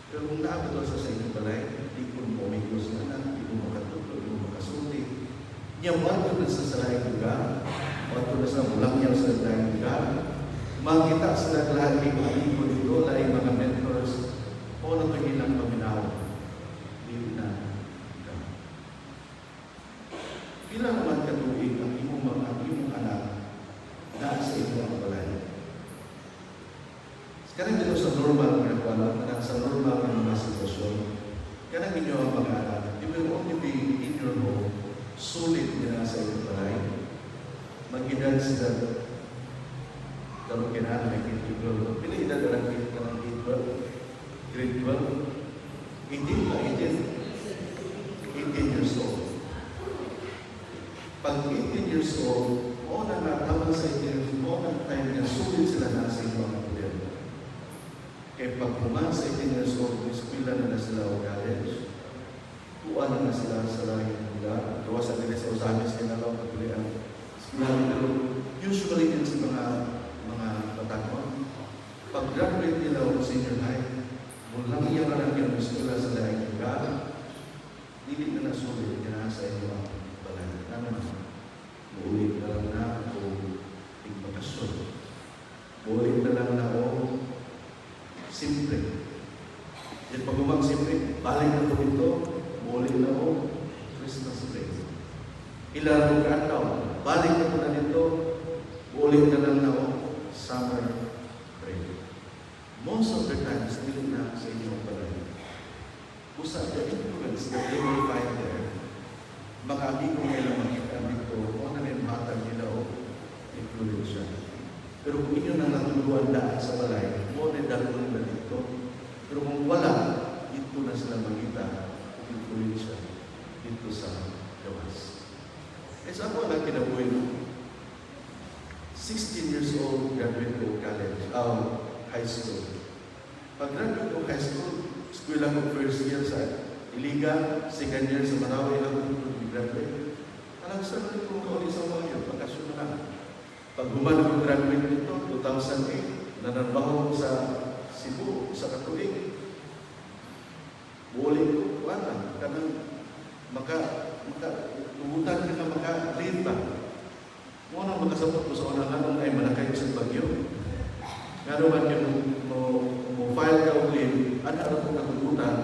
Pero kung naabot sa inyong balay, di ko mo amigo sa anak, di ko makatulog, di ko makasulti. Niya wato na sa salayang lugar, wato na sa mulang niya sa salayang lugar, makita sila lahat ng amigo dito, lahat mga mentors, o natagin ang paminaw. Di na ikaw. Pila naman katuig ang imong anak na sa inyo ang balay. Sekarang dito sa normal na kuwalan, sa normal na mga sitwasyon, kanang inyo ang mga anak, you will only be in your home, sulit nila sa inyong balay. Mag-edad sila, karong kinaan, may grade 12. Pila edad ang grade 12? 18 ba? 18 years old. Pag 18 years old, o na natamang sa 18 years old, o na time niya, sulit sila na sa inyo ang poder. Kaya pag puman sa 18 years old, eskwela na sila o college, tuwan na sila sa laking lugar, gawa sa nila sa usamis, kinalaw, patulian. Pero usually din sa mga patakon, pag-graduate nila o senior high, mulang iya ka lang yung eskwela sa laking lugar, hindi na nasulit na sa inyo ang balay. Ano naman? Uulit na lang na o tigpakasyon. Uulit na lang na o simple. At pag umang simple, balik na ito ito, uulit na o Christmas break. Ilang kataw, balik na ito na nito, uulit na lang na o summer break. Most of the times, hindi na sa inyo ang balay. Usa, the influence that they will find there, mga amigo nila makita dito, o na rin matag nila o influence siya. Pero kung inyo na natuluan daan sa balay, mo na dalawang na dito. Pero kung wala, dito na sila makita o influence siya dito sa gawas. Eh saan ko lang kinabuhay mo? 16 years old, graduate ko college, high school. Pag graduate ko high school, eskwela ko first year sa Iligan, second year sa Marawi, ako graduate. Alam sa rin kung kauli sa mga yun, bakasyon na lang. Pag humana ko graduate nito, 2008, nanarbaho ko sa Cebu, sa Katuig. Buulit ko, wala. Kanang tugutan ka na maka-lead ba? Muna makasabot ko sa unang anong ay manakay ko sa bagyo. Nga naman yung mo-file ka ulit, ano kung natugutan,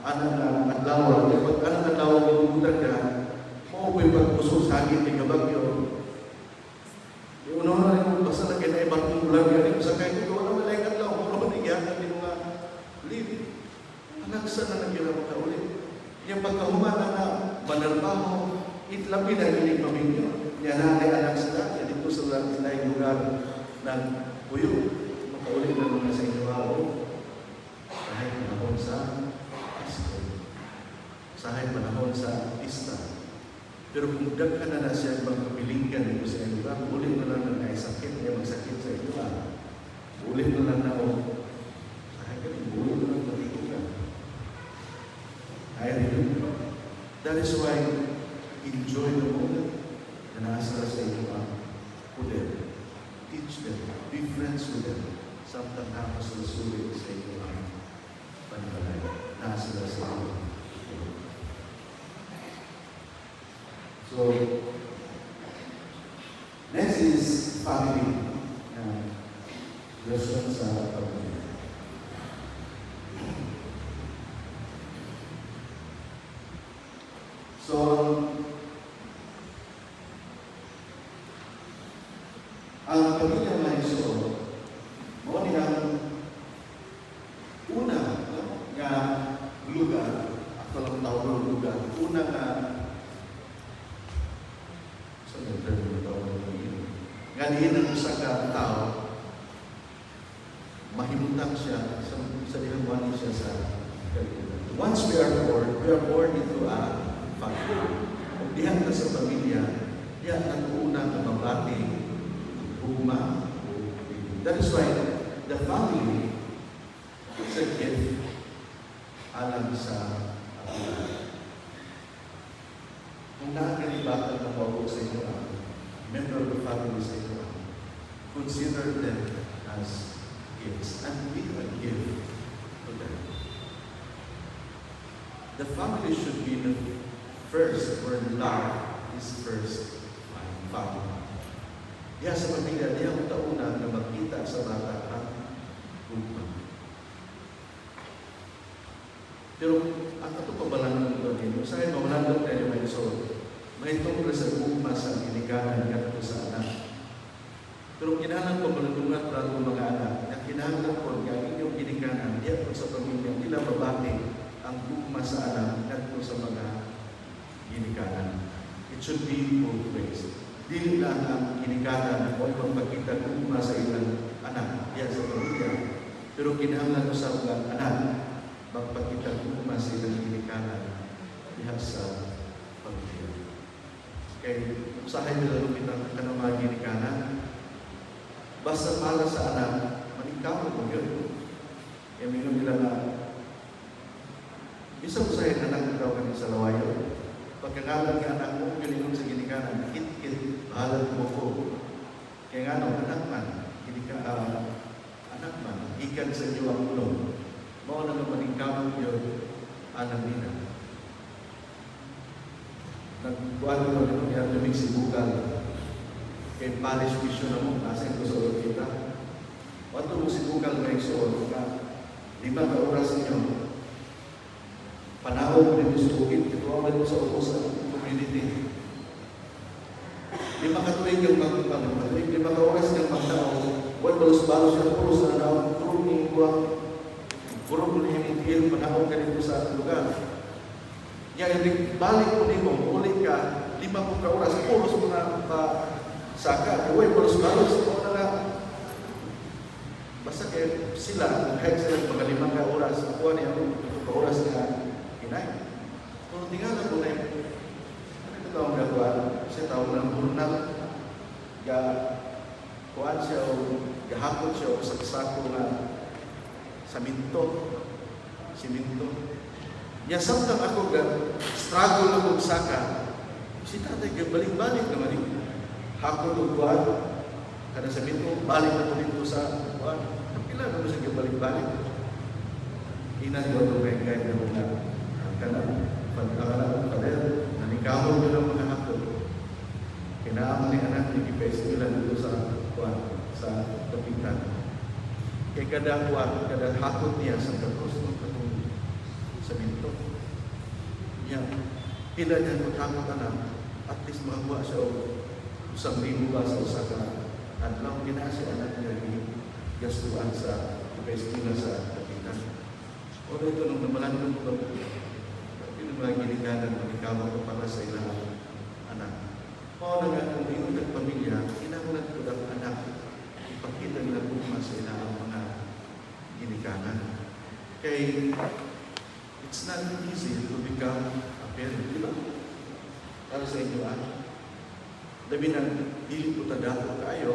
anong adlaw, pag anong adlaw natugutan ka, mo ko'y pagpusok sa akin ng bagyo. Yung una rin kung basta na kinaibat kong bulan yan, sa kayo ko, wala malayang adlaw, kung naman nagyan, hindi mga lead. Anagsa na nagyan ka ulit. Yung pagkahumana na manarbaho, itlabi na hinig paminyo. Yan natin anak sila, yan dito sa laing lugar ng puyo. Makaulit na mga sa inyo ako. Kahit panahon sa Pasko. Kahit panahon sa Pista. Pero kung dagka na siya magpapilinggan dito sa inyo lugar, ulit na lang na sakit, niya magsakit sa inyo lugar. Ulit na lang na o. Kahit kami, ulit na lang matikugan. Ayaw nyo. That is why, enjoy the moment na nasa sa inyo ang poder. Teach them. Be friends with them. Samtang nakasulit sa inyo ang panibalay. Nasa sa inyo. So, next is family. Lesson sa pamilya. So, ang pamilya Maisol, mo niyang una nga lugar, ako lang tawag ng lugar, una nga So, nagtermo na tao ng pag-ibig. Nga diin ang usa ka tao, mahimutang siya sa dinamwani siya sa kalimutan. Once we are born into a family. Kung dihan ka sa pamilya, diyan ang unang mabati ang huma. That is why the family is a gift alam sa abulan. Kung nakakalibatang na mawag sa inyo ang member of the family sa inyo, consider them as gifts and be a gift to them. The family should be the first where love is first family. Diya sa pamilya, diya ang tauna na makita sa bata ang gugma. Pero ang ito pabalang ito din, sa akin mawalandang tayo may iso, may tungkol sa gugma sa ginikanan at sa anak. Pero kinahalang pabalandungan para mga anak, at kinahalang po ang inyong ginikanan, diya po sa pamilya, nila mabati ang gugma sa anak at sa mga ginikanan. It should be both ways. Dili lang ang ginikanan o magpakita gugma sa ilang anak, diya sa pamilya. Pero kinahalang sa mga anak, magpakita gugma sa ilang ginikanan diya sa pamilya. Kaya usahay nila lumit ang kanang ginikanan. Basta para sa anak, manikaw mo yun. Kaya minum nila na isang usahay anak daw kanil sa lawayo. Pagkakalang ng anak mo, galingon sa ginikanan, hit-hit, bahalag mo ko. Kaya nga no, anak man, anak man, ikan sa inyo ang ulo. Mao na maningkamot yun, anak nila. Nagkuhan mo naman yung lumig si Bukal. Kaya parish mission na mo, nasa ito sa ulo kita. Wato mo si Bukal na iksoon, 5 ka oras ninyo, panahon dito sa bukid, kituaman mo sa ulo sa community. 5 katuig yung magpapagpatuig, 5 ka oras yung magtao, huwag balos-balos yung puro sa nanaw, puro ni Iwang, puro mo niya yung panahon ka dito sa lugar. Yung balik mo din mo, ulit ka, 5 ka oras, puro sa mga saka, huwag balos-balos, o na nga. Basta kaya sila, kahit sila mga 5 ka oras, ako niya, 5 ka oras na kinay. Kung tingala po na yun, ano ito ang gagawa? Siya tawag ng burnal. Kuhaan siya o gahapon siya o saksako na siminto. Niya samtang ako struggle na kong saka, si tatay balik-balik naman yun. Hapon o kuhaan, kada saminto, balik na po dito sa kuhaan. Kapila na mo siya balik-balik. Inagawa ito kaya na muna. Pagkakalaan ng pader, nanikahon nyo ng mga hapon. Kinaamon ni anak ni Kipes nila dito sa kapitan. Kaya kada kuwan, kada hakot niya sa kapos ng katong sa minto. Yan, pila niya maghamot anak, at least makakuha siya o 1,000 ba sa usaka. At lang kinasi anak niya ni gastuan sa Kipes nila sa kapitan. O ito nung namalan ko mga ginikanan, magikawa ko para sa ilang anak. O na nga, kung iyong nagpamilya, kinahanglan ko ng anak, ipakita nila kung sa ilang mga ginikanan. Kaya, it's not easy to become a parent, di ba? Para sa inyo, labi na, hindi po tadato kayo,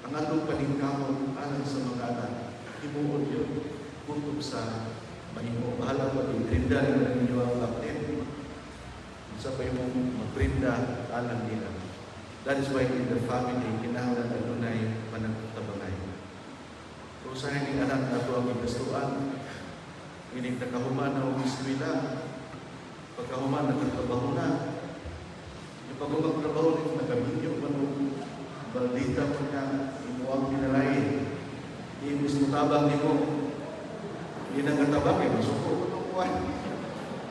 ang atong paningkamot alang sa mga anak, ibuod yun, kutob sa mahimo, bahala pa i-prinda rin na ninyo ang laptop. Isa pa yung mag-prinda, alam nila. That is why in the family, kinahanglan na dunay panagtabangay. So sa hindi anak na ito ang igastuan, hindi nakahuman na ang eskwela, pagkahuman, nagtatrabaho na. Yung pag-magtrabaho nito, nagabinyo, baldita mo niya, imuang pinalain. Imus mo tabang ni mo, hindi nang katabang eh, masuko ko itong kuwan.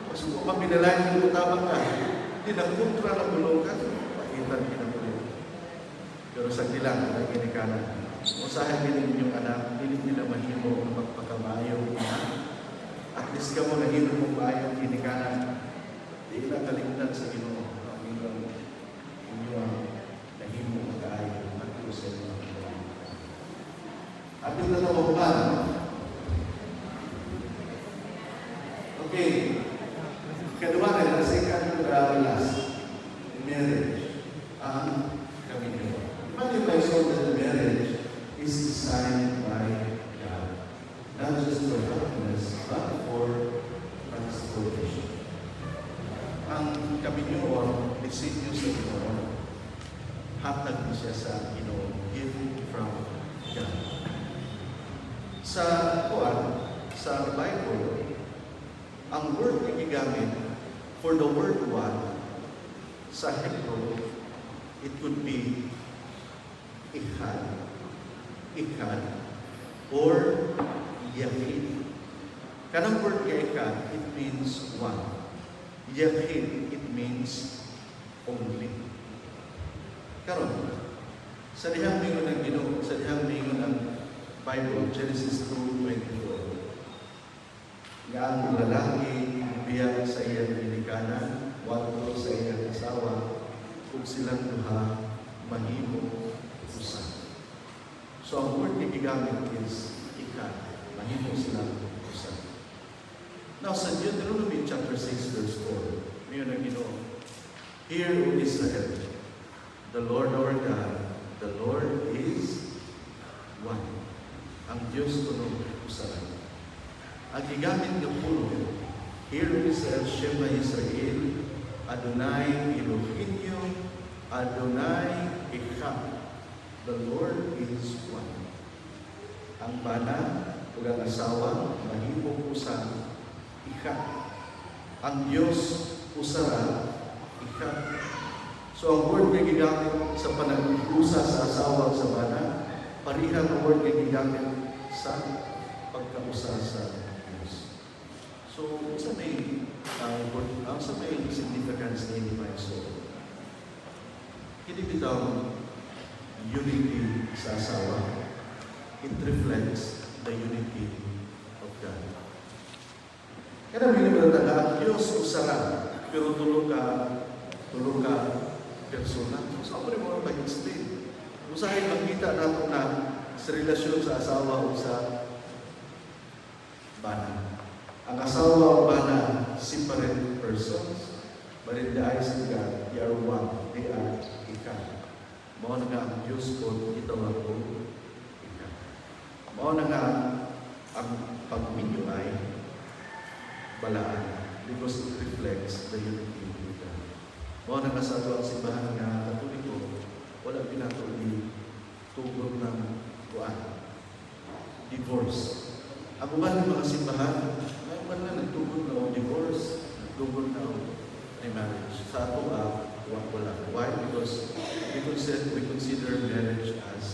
Masuko ka, pinalain mo tabang ka. Hindi nang kontra ng bulong ka. Pakitan kinabulit. Pero sa kilang, ang ginikanan. Usahin din ninyong anak, hindi nila mahimo na magpakamayo. At least ka mo nahimo mong maayong ginikanan. Hindi lang kalimdan sa Ginoo. Ang na ito mabukan. Okay. Kedua adalah second last marriage. Kami ini. Many of us know that marriage is designed by God, not just for happiness, but for transformation. Ang kaminyoon, designyo sa Ginoo, hatag niya siya sa Ginoo, given from God. Sa Bible, ang word na gigamit for the word one sa Hebrew, it could be ikhad, or yahid. Kanang word nga ikhad, it means one. Yahid, it means only. Karon, sa dihang mingon ng Ginoo, sa dihang mingon ng Bible, Genesis 2:24, nga ang lalaki biya sa iyang ginikanan, wato sa iyang asawa, kung silang duha mahimo usa. So ang word na gigamit is ikhad, mahimo silang usa. Now sa Deuteronomy chapter 6 verse 4, mayon ang Ginoo, "Hear, O Israel, the Lord our God, the Lord is one." Ang Diyos kuno usa lang. Ang gigamit ng puno, "Hear, O Israel, Shema Israel, Adonai Elohim, Adonai Echad, the Lord is one." Ang bana ug ang asawa mahimo usa, ikhad. Ang Dios usa ra, ikhad. So ang word nga gigamit sa panag-usa sa asawa sa bana, pareha ang word nga gigamit sa pagkausa sa Dios. So sa may significance ni my soul. Hindi bitaw unity sa asawa. It reflects the unity of God. Kaya minibig na ang Diyos usara, pero tulog ka persona. So ako rin mo ba yung state? Usahin makita nato na sa relasyon sa asawa o sa bana. Ang asawa o bana, separate persons, but in the eyes of God, they are one. They are ikhad. Mao na nga ang Diyos ko, itawag ko ikhad. Mao na nga ang pagminyo ay balaan because it reflects the unity of God. Mao na nga sa ato ang simbahan nga Katoliko, wala pinatuli tugod ng kuan. Divorce. Ang uban ng mga simbahan, ngayon na nagtugod na divorce, nagtugod na marriage. Sa ato wala. Why? Because we consider marriage as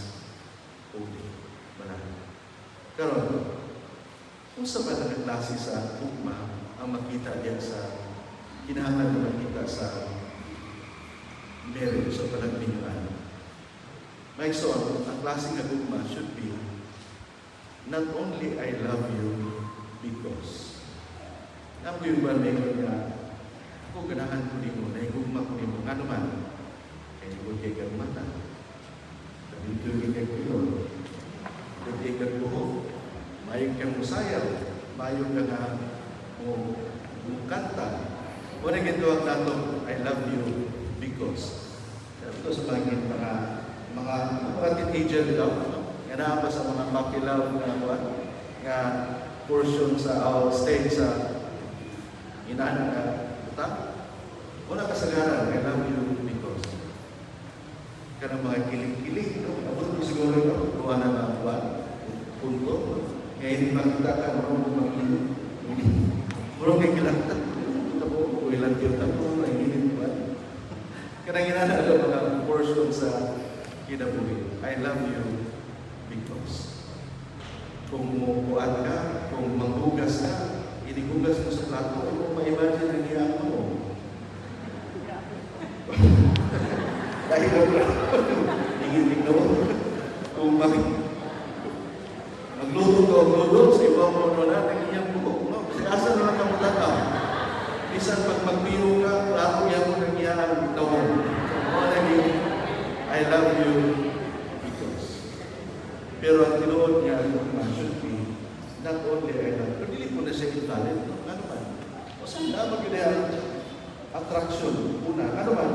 holy. Banal. Karon, kung sa ba na klase sa ugma ang makita diyan sa kinahanglan na makita sa marriage sa panagbinyuan. Like so, ang klase nga ugma should be not only I love you because napo yung ba nga ako ganahan ko nimo, naigugma ko nimo, nga naman, kaya huwag kay karumata. Sabi ito yung kay kulon. Huwag kay karbuho. Mayong kang musayaw. Mayong ka nga kanta. Wala ito ang nato, I love you because. Ito sa mga teenager daw. Nga naapa sa mga makilaw nga portion sa stage sa inaanak na wala kasagaran, I love you because. Karang mga kiling-kiling, no? Abot mo siguro, no? Kuha na mga buwan, punto. Kaya hindi makita ka, marunong mag-inom. Marunong kay kilangtat. Ito po, ilang kilangtat po, nag-inom ba? Karang inaanak na mga portion sa kinabuhi. I love you because. Kung mukuan ka, kung manghugas ka, inigugas mo sa plato, ay mo ma-imagine ang iyang mo. Dahil ako hingin mo, kung magluto sa ibang mo na, ang iyang buhok, no? Kasi asa na lang kamutataw. Bisan pag magbiyo ka, plato yan mo ng iyang tawag. So, mga naging, I love you because. Pero ang tinuod niya, naman should be not only I love, pero dili mo na siya invalid. No? Ano man? O saan na mag-ina attraction? Una, ano man?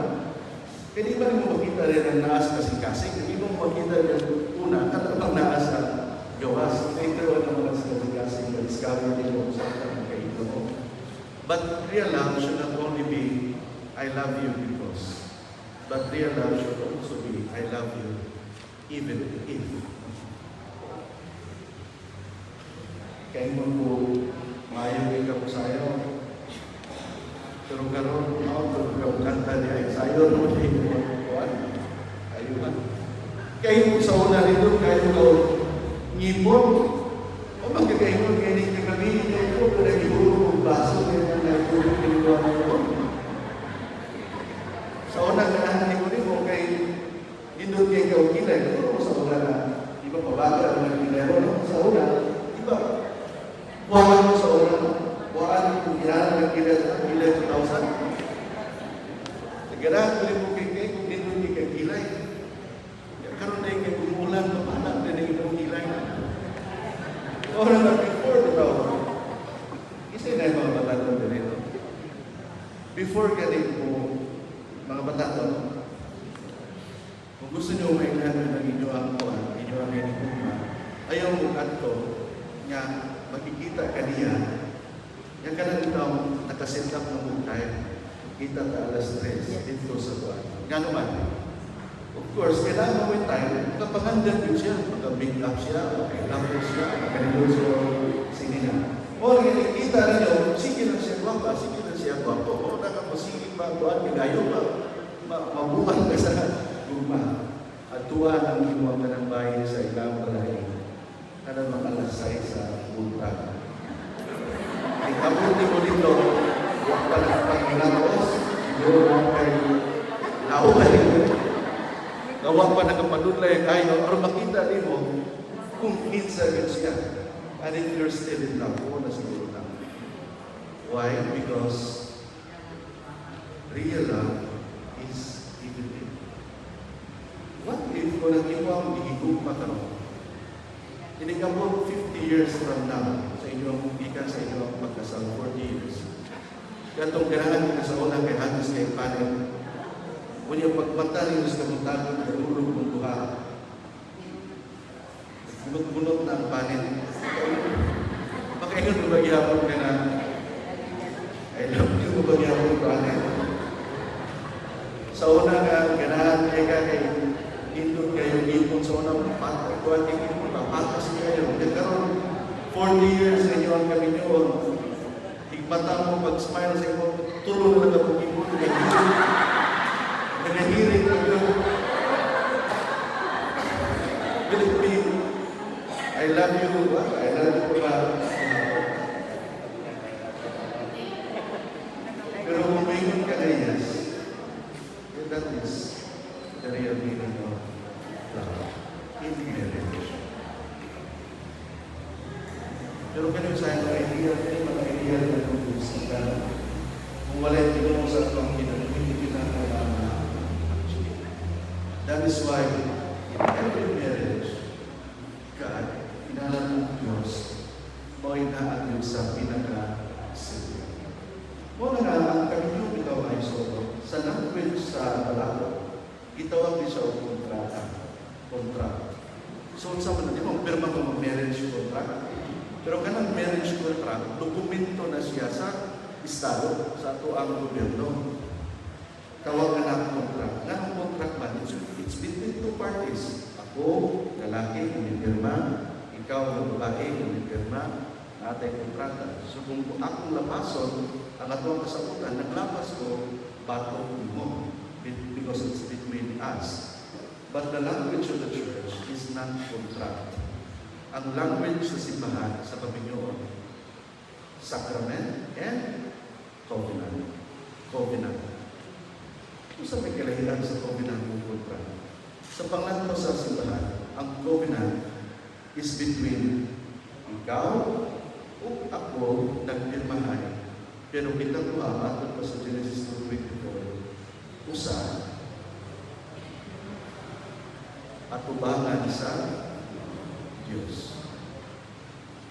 Kaya di ba mo makita rin ang naas kasing-kasing? Hindi mo makita rin una, ano bang naas sa gawas? Later on naman sa kasing-kasing, na-discover din mo sa magkaito mo. But real love should not only be, I love you because, but real love should also be, I love you even if. Kaya mo po, maayong ikaw sa'yo. Pero karoon, ikaw kanta niya, sa'yo naman siya ikaw. Ayun. Kaya mo sa una rin kaya mo ngipon. O magkakaimon, kaya hindi kami, hindi ko, pero nagiguro, baso, kaya nagiguro, kinuha mo. Sa una, kanahan ko rin mo, kay indot kay ikaw kilay. Pero sa una na, di ba pabaga ang nagpilero, no? Sa una, di ba? Buwan mo sa una, buwan kung ginahan ng kilay 2,000. Naganahan ko rin mo kay kung indot kay kilay. Karoon na yung kay umulan, papanak na yung itong kilay na. Orang na before, di ba? Isa na yung mga bata doon dito. Before ganit mo, mga bata doon, kung gusto nyo mainhan ng inyo ang kuwan, inyo ang inikuma, ayaw mo kanto, nga makikita ka niya, yan ka lang ito, nakasentap ng mutay, kita ka alas 3, dito sa kuwan. Nga naman, of course, kailangan mo yung time, makapangandan din siya, maka-big up siya, maka-example siya, maka-reload siya, sige na. O, kita rin nyo, sige lang siya guwapa, sige lang siya guwapo, o, nakapasigil ba, tuwan, kilayo ba, mabuhan ka sa guma. At tuwan ang imuha ka ng bayan sa ilang balay, kada makalasay sa bulta. Ay, kabuti mo dito, huwag pa na pag-inapos, huwag kayo, naukay Gawag pa nakapadulay kayo, or makita din mo kung minsa yun siya. And if you're still in love, na siguro lang. Why? Because real love is even in. What if kung nag-iwang higugma pa karon? Hindi ka po 50 years from now, sa inyong ikan, sa inyong pagkasal, 40 years. Katong ganahan ka sa unang kay Hannes kay Panem, kung yung pagmata rin sa kamuntagon, nagulog mong duha. Bunot-bunot na ang panin. Makaingon mo bagyapon ka na, I love you mo bagyapon panin. Sa una nga, ganahan kayo ka kay indot kayo, ipon sa unang patas, kuwan kayo ipon, patas kayo. Nagkaroon, 40 years na inyo ang kami nyo. Higmata mo, pag-smile sa ipon, tulong na lang ang ipon. Nagahiring ko yun. Will it be, I love you, I love you pa. Pero kung may yun ka na yes, that is the real meaning of love. In marriage. Pero ganun sa akin, idea, mga idea na kung kung wala yung tinulong sa itong hindi pinakailangan. That is why in every marriage, God, inalan ng Diyos, mo'y naagyo sa pinaka-silya. Muna nga, ang kanyang ikaw ay solo. Sa language sa balado, itawag din siya o kontrata. So, sa mga, di mo, pirma ko mag-marriage contract. Pero kanang marriage contract, dokumento na siya sa estado, sa ito ang gobyerno. Tawag na ng contract. Anong contract man? It's between two parties. Ako, lalaki, kumipirma. Ikaw, na babae, kumipirma. Natay kontrata. So kung akong lapason, ang atong kasabutan, naglapas ko, bato mo. Because it's between us. But the language of the church is not contract. Ang language sa simbahan, sa Panginoon, sacrament and covenant. Covenant. Kung sa may kalahilan sa covenant ng kontrata. Sa panglanto sa simbahan, ang covenant is between ikaw o ako nagpirmahan. Pero kitang ko apat pa sa Genesis 2:24, usa at tubangan sa Diyos.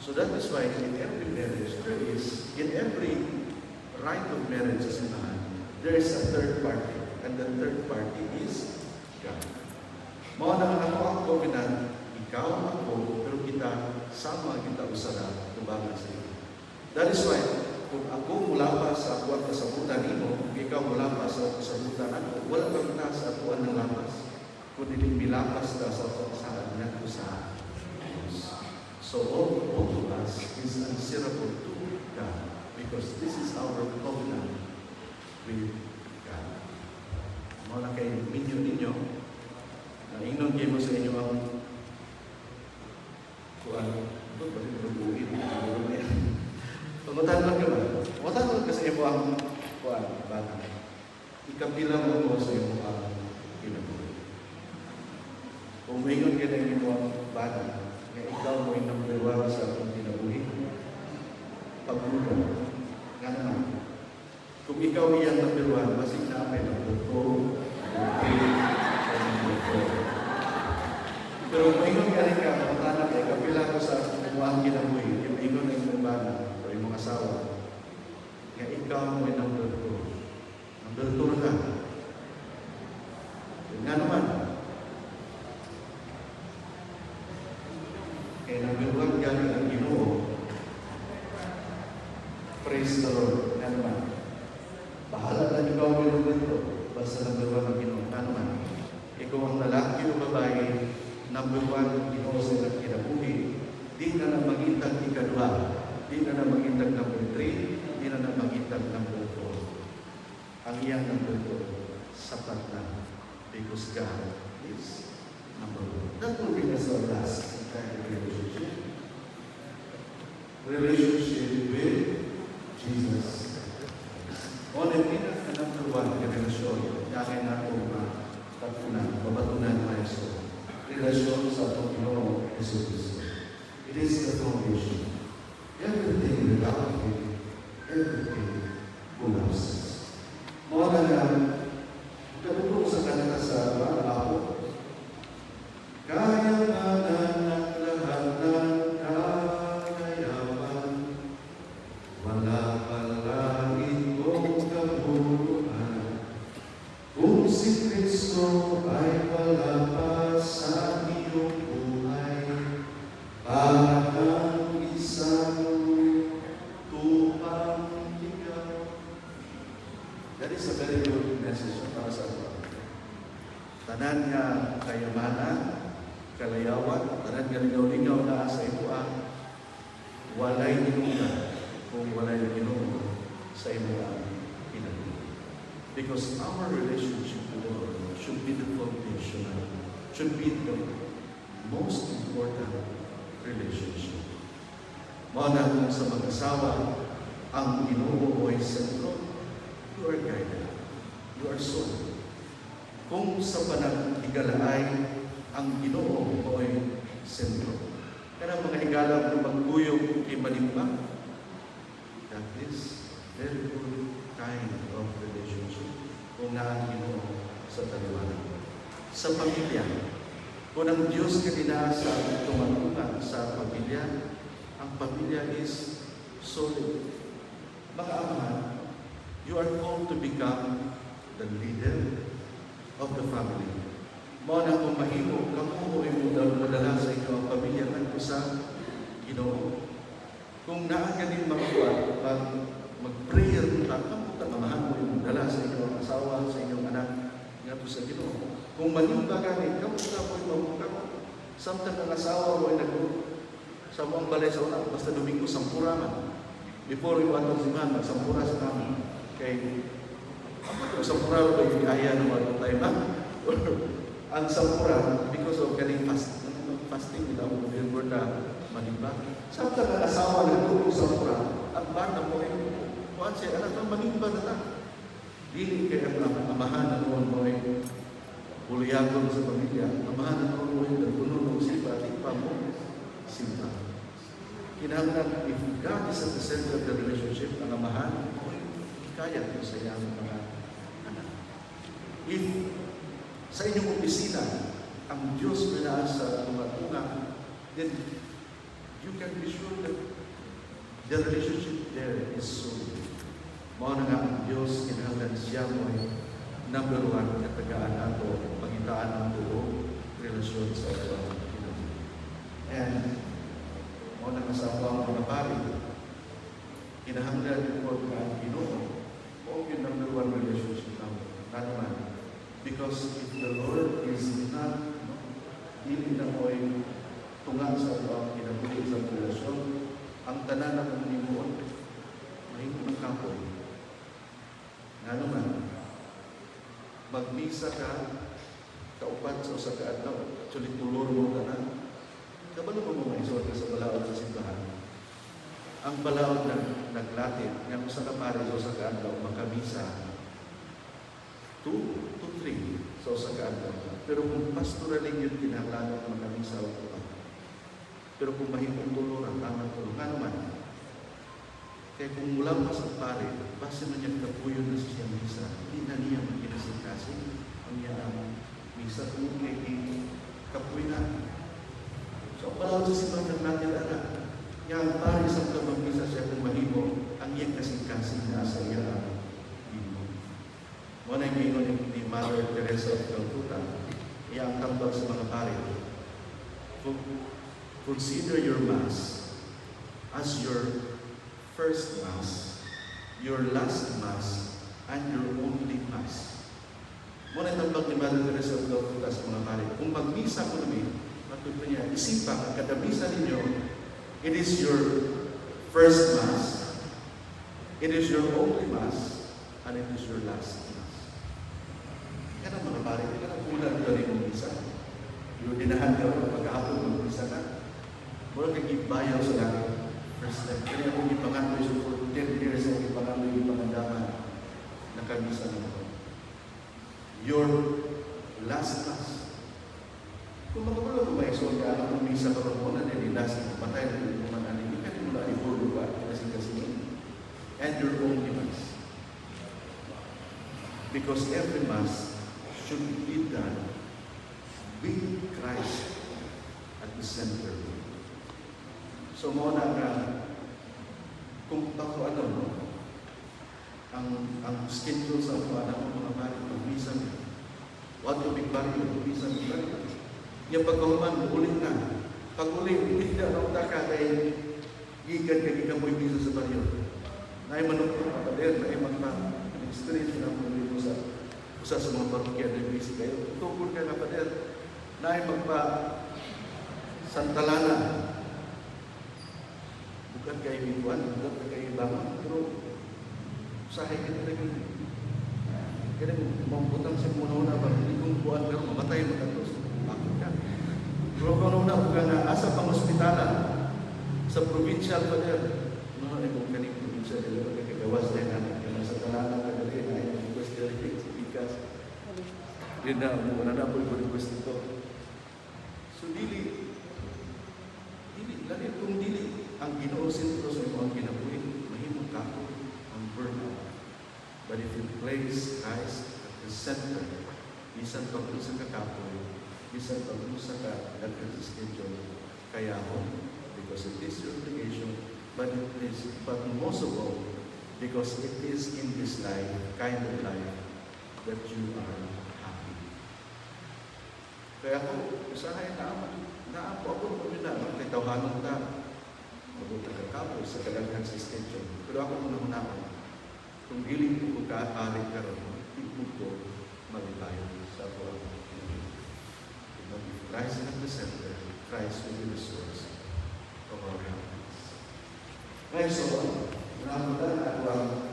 So that is why in every marriage, in every rite of marriage sa simbahan, there is a third party. And the third party is God. Mao na ako ang covenant, ikaw ako, pero kita sama kita usara tubangan sa iyo. That is why, kung ako mula pa sa ako ang kasabutan mo, ikaw mula pa sa kasabutan ako, wala pa kita sa ako ng lapas. Kung hindi milapas ka sa kasabutan niya ko sa Diyos. So all of us is answerable to God because this is our covenant with God. Mao na kay ninyo, ingnon kayo mo sa inyo ang kuan. Ito ba rin mabuhin? Pagmatahan lang ka ba? Pagmatahan lang kasi ito ang kuan, bata. Ikabilang mo sa iyo ang kinabuhi. Kung maingon ka na yung ang bata, nga ikaw mo yung number 1 sa akong kinabuhi. Pagbulan. Nga naman. Kung ikaw iyang number 1, masig namin number 2, pero maingon ka rin ka, matanak eh, kapila ko sa kumuhang kinabuhi, yung ingon na yung bana, o yung mga asawa, nga ikaw mo yung number 2. Number 2 ka. Nga naman, kaya number 1 galing ang Ginoo, praise the Lord. Nga naman, bahala na ikaw mo yung number 2, basta number 1 ang Ginoo. Nga naman, ikaw ang lalaki o babae, number 1, Ginoo sa kinabuhi, di na na magintag ika-2, di na na magintag number 3, di na na magintag number 4. Ang iyang number 2, sapat na, because God is number 1. That will bring us to our last kind of relationship. Relationship with Jesus. On the number 1 na relasyon, kaya natin tatunan, babatunan tayo sa relasyon sa atong Panginoong Jesucristo. It is the foundation. Everything without Him, everything collapses. Mga na katulong sa kanila sa ako, kaya nga ng lahat ng kakayawan, wala palangin kong kabuluhan, kung si Kristo ay wala pa sa iyong buhay, para kang isang tupang ikaw. That is a very good message para sa atin. Tanan nga kayamanan, kalayawan, tanan nga ligaw-ligaw na sa ibuan, walay ginungan kung walay ginungan sa ibuan pinag-iwan. Because our relationship with the Lord should be the foundational, should be the most important relationship. Muna kung sa mag-asawa, ang Ginoo ay sentro, you are guided, you are sold. Kung sa panag-higalaay, ang Ginoo ay sentro. Kaya mga higala kung magkuyog kay Manimba, that is very good kind of relationship kung naan Ginoo sa taliwanag. Sa pamilya, kung ang Diyos kanina sa tumanungan sa pamilya, ang pamilya is solid. Mga ama, you are called to become the leader of the family. Mao na kung mahimo, kamuoy mo madala sa inyo ang pamilya man ko sa Ginoo. Kung naan ka din magkuhan, mag-prayer ka, kamuta mamahan mo yung dala sa inyong asawa, sa inyong anak, nga po sa Ginoo. Kung manimba ka rin, kamuta mo yung mabuka. Samtang ang asawa mo ay sa mga balay sa una, basta Domingo, sampura man. Before yung atong siman, magsampura sa namin. Kay, ang sampura ba yung kaya ng mga tayo ba? Ang sampura, because of kaning fasting nila, remember na manimba. Samtang ang asawa na yung sampura, ang bata mo ay, kuhan siya, anak na manimba na ta. Dili kaya ang amahan na noon mo ay buliyagon sa pamilya. Amahan na noon mo ay nagpuno ng sipa, tipa mo, simpa. Kinahanglan, if God is at the center of the relationship, ang amahan, kaya ko sa iyang mga anak. If sa inyong opisina, ang Diyos pinaan sa tumatungan, then you can be sure that the relationship there is solid. Mao na nga ang Diyos kinahanglan siya mo ay number one katagaan ato pangitaan ang buong relasyon sa ato. And mao na nga sa mga pari kinahanglan ko ang Ginoo o yung number one relationship naman. Because if the Lord is not dili na mo ay tunga sa ato kinabuhi sa relasyon, ang tanan na kong limuon mahimong ng kapoy. Nga naman, magmisa ka, kaupat sa usa ka adlaw, actually tulor mo ka na, kabalo mo maisod ka sa balaod sa simbahan. Ang balaod naglatin, nga kung sa kapare sa usa ka adlaw, makamisa 2 to 3 sa usa ka adlaw. Pero kung pastoraling yun, kinahanglan makamisa o ito. Pero kung mahimong tulor, ang tamang tulor, nga naman, kaya kung mula pa sa pare, base man niya kapuyo na siya misa, hindi na niya magkinasing-kasing ang niya ang misa kung kay kapuyo na. So, pala sa simbahan natin na, yung pare sa kamang-misa siya kung mahimo, ang iyang kasing-kasing na sa iya ang himo. Muna yung gingon ni Mother Teresa of Calcutta, iya ang tambag sa mga pare. Consider your Mass as your first Mass, your last Mass, and your only Mass. Muna tambag ni Mother Teresa of Calcutta sa mga pare. Kung magmisa ko namin, matuto niya, isipan, kada misa ninyo, it is your first Mass, it is your only Mass, and it is your last Mass. Yan ang mga pare, yan ang ulan ka rin mong misa. Yung dinahan ka, pagkahapon mong misa ka, wala kang ibayaw sa langit. First time. Kaya kung ipangandoy so for 10 years ang ipangandoy yung pangandaman, nakamisa na ako. Your last Mass. Kung makapala mo maisol ka, ang misa ka rin mo na nililas, patay na yung mga hindi ka rin mula iburo ba, kasi and your only Mass. Because every Mass should be done with Christ at the center. So, muna nga, kung bako ang schedule sa mga pari, pag-misa niya. What to be pari, pag-misa niya. Yung pagkahuman, ulit na. Pag-ulit, ulit na ang taka kay gigan kay gigan mo yung sa baryo. Na ay manok ng kapader, na ay mag-experience na mo sa mga parokya na busy kayo. Tukod ka kapader, na ay santalana. Bukan kayo ibuan, bukan kayo ibangan, pero usahay ka talaga. Kaya mamputang sa muna-una, hindi kong buwan ka, mamatay mo tapos. Bakit ka? Pero kung una ko ka na, asa pang ospitalan, sa provincial pa din. No, ay kung kaning provincial, dalawa ka kagawas din, yung sa talanan ka dali, na yung request dali, sa ikas. Hindi na, muna na po yung request nito. So, dili, lagi kung dili, ang Ginoo sentro sa mga kinabuhi, mahimong kako ang burnout. But if you place Christ at the center, bisan pag-usa ka kapoy, bisan pag-usa ka schedule, kaya mo, because it is your obligation, but most of all, because it is in this life, kind of life, that you are happy. Kaya ako, usahay na ako paminaman, kay tawhanon ka, mabuta ka kapoy sa kalaghan sa schedule. Pero ako muna-munaman, kung giling ko ka-ari ka rin, ipog ko, malibayo sa ako. If Christ is at the center, Christ will be the source of our happiness. Ngayon, so, namutan ako ang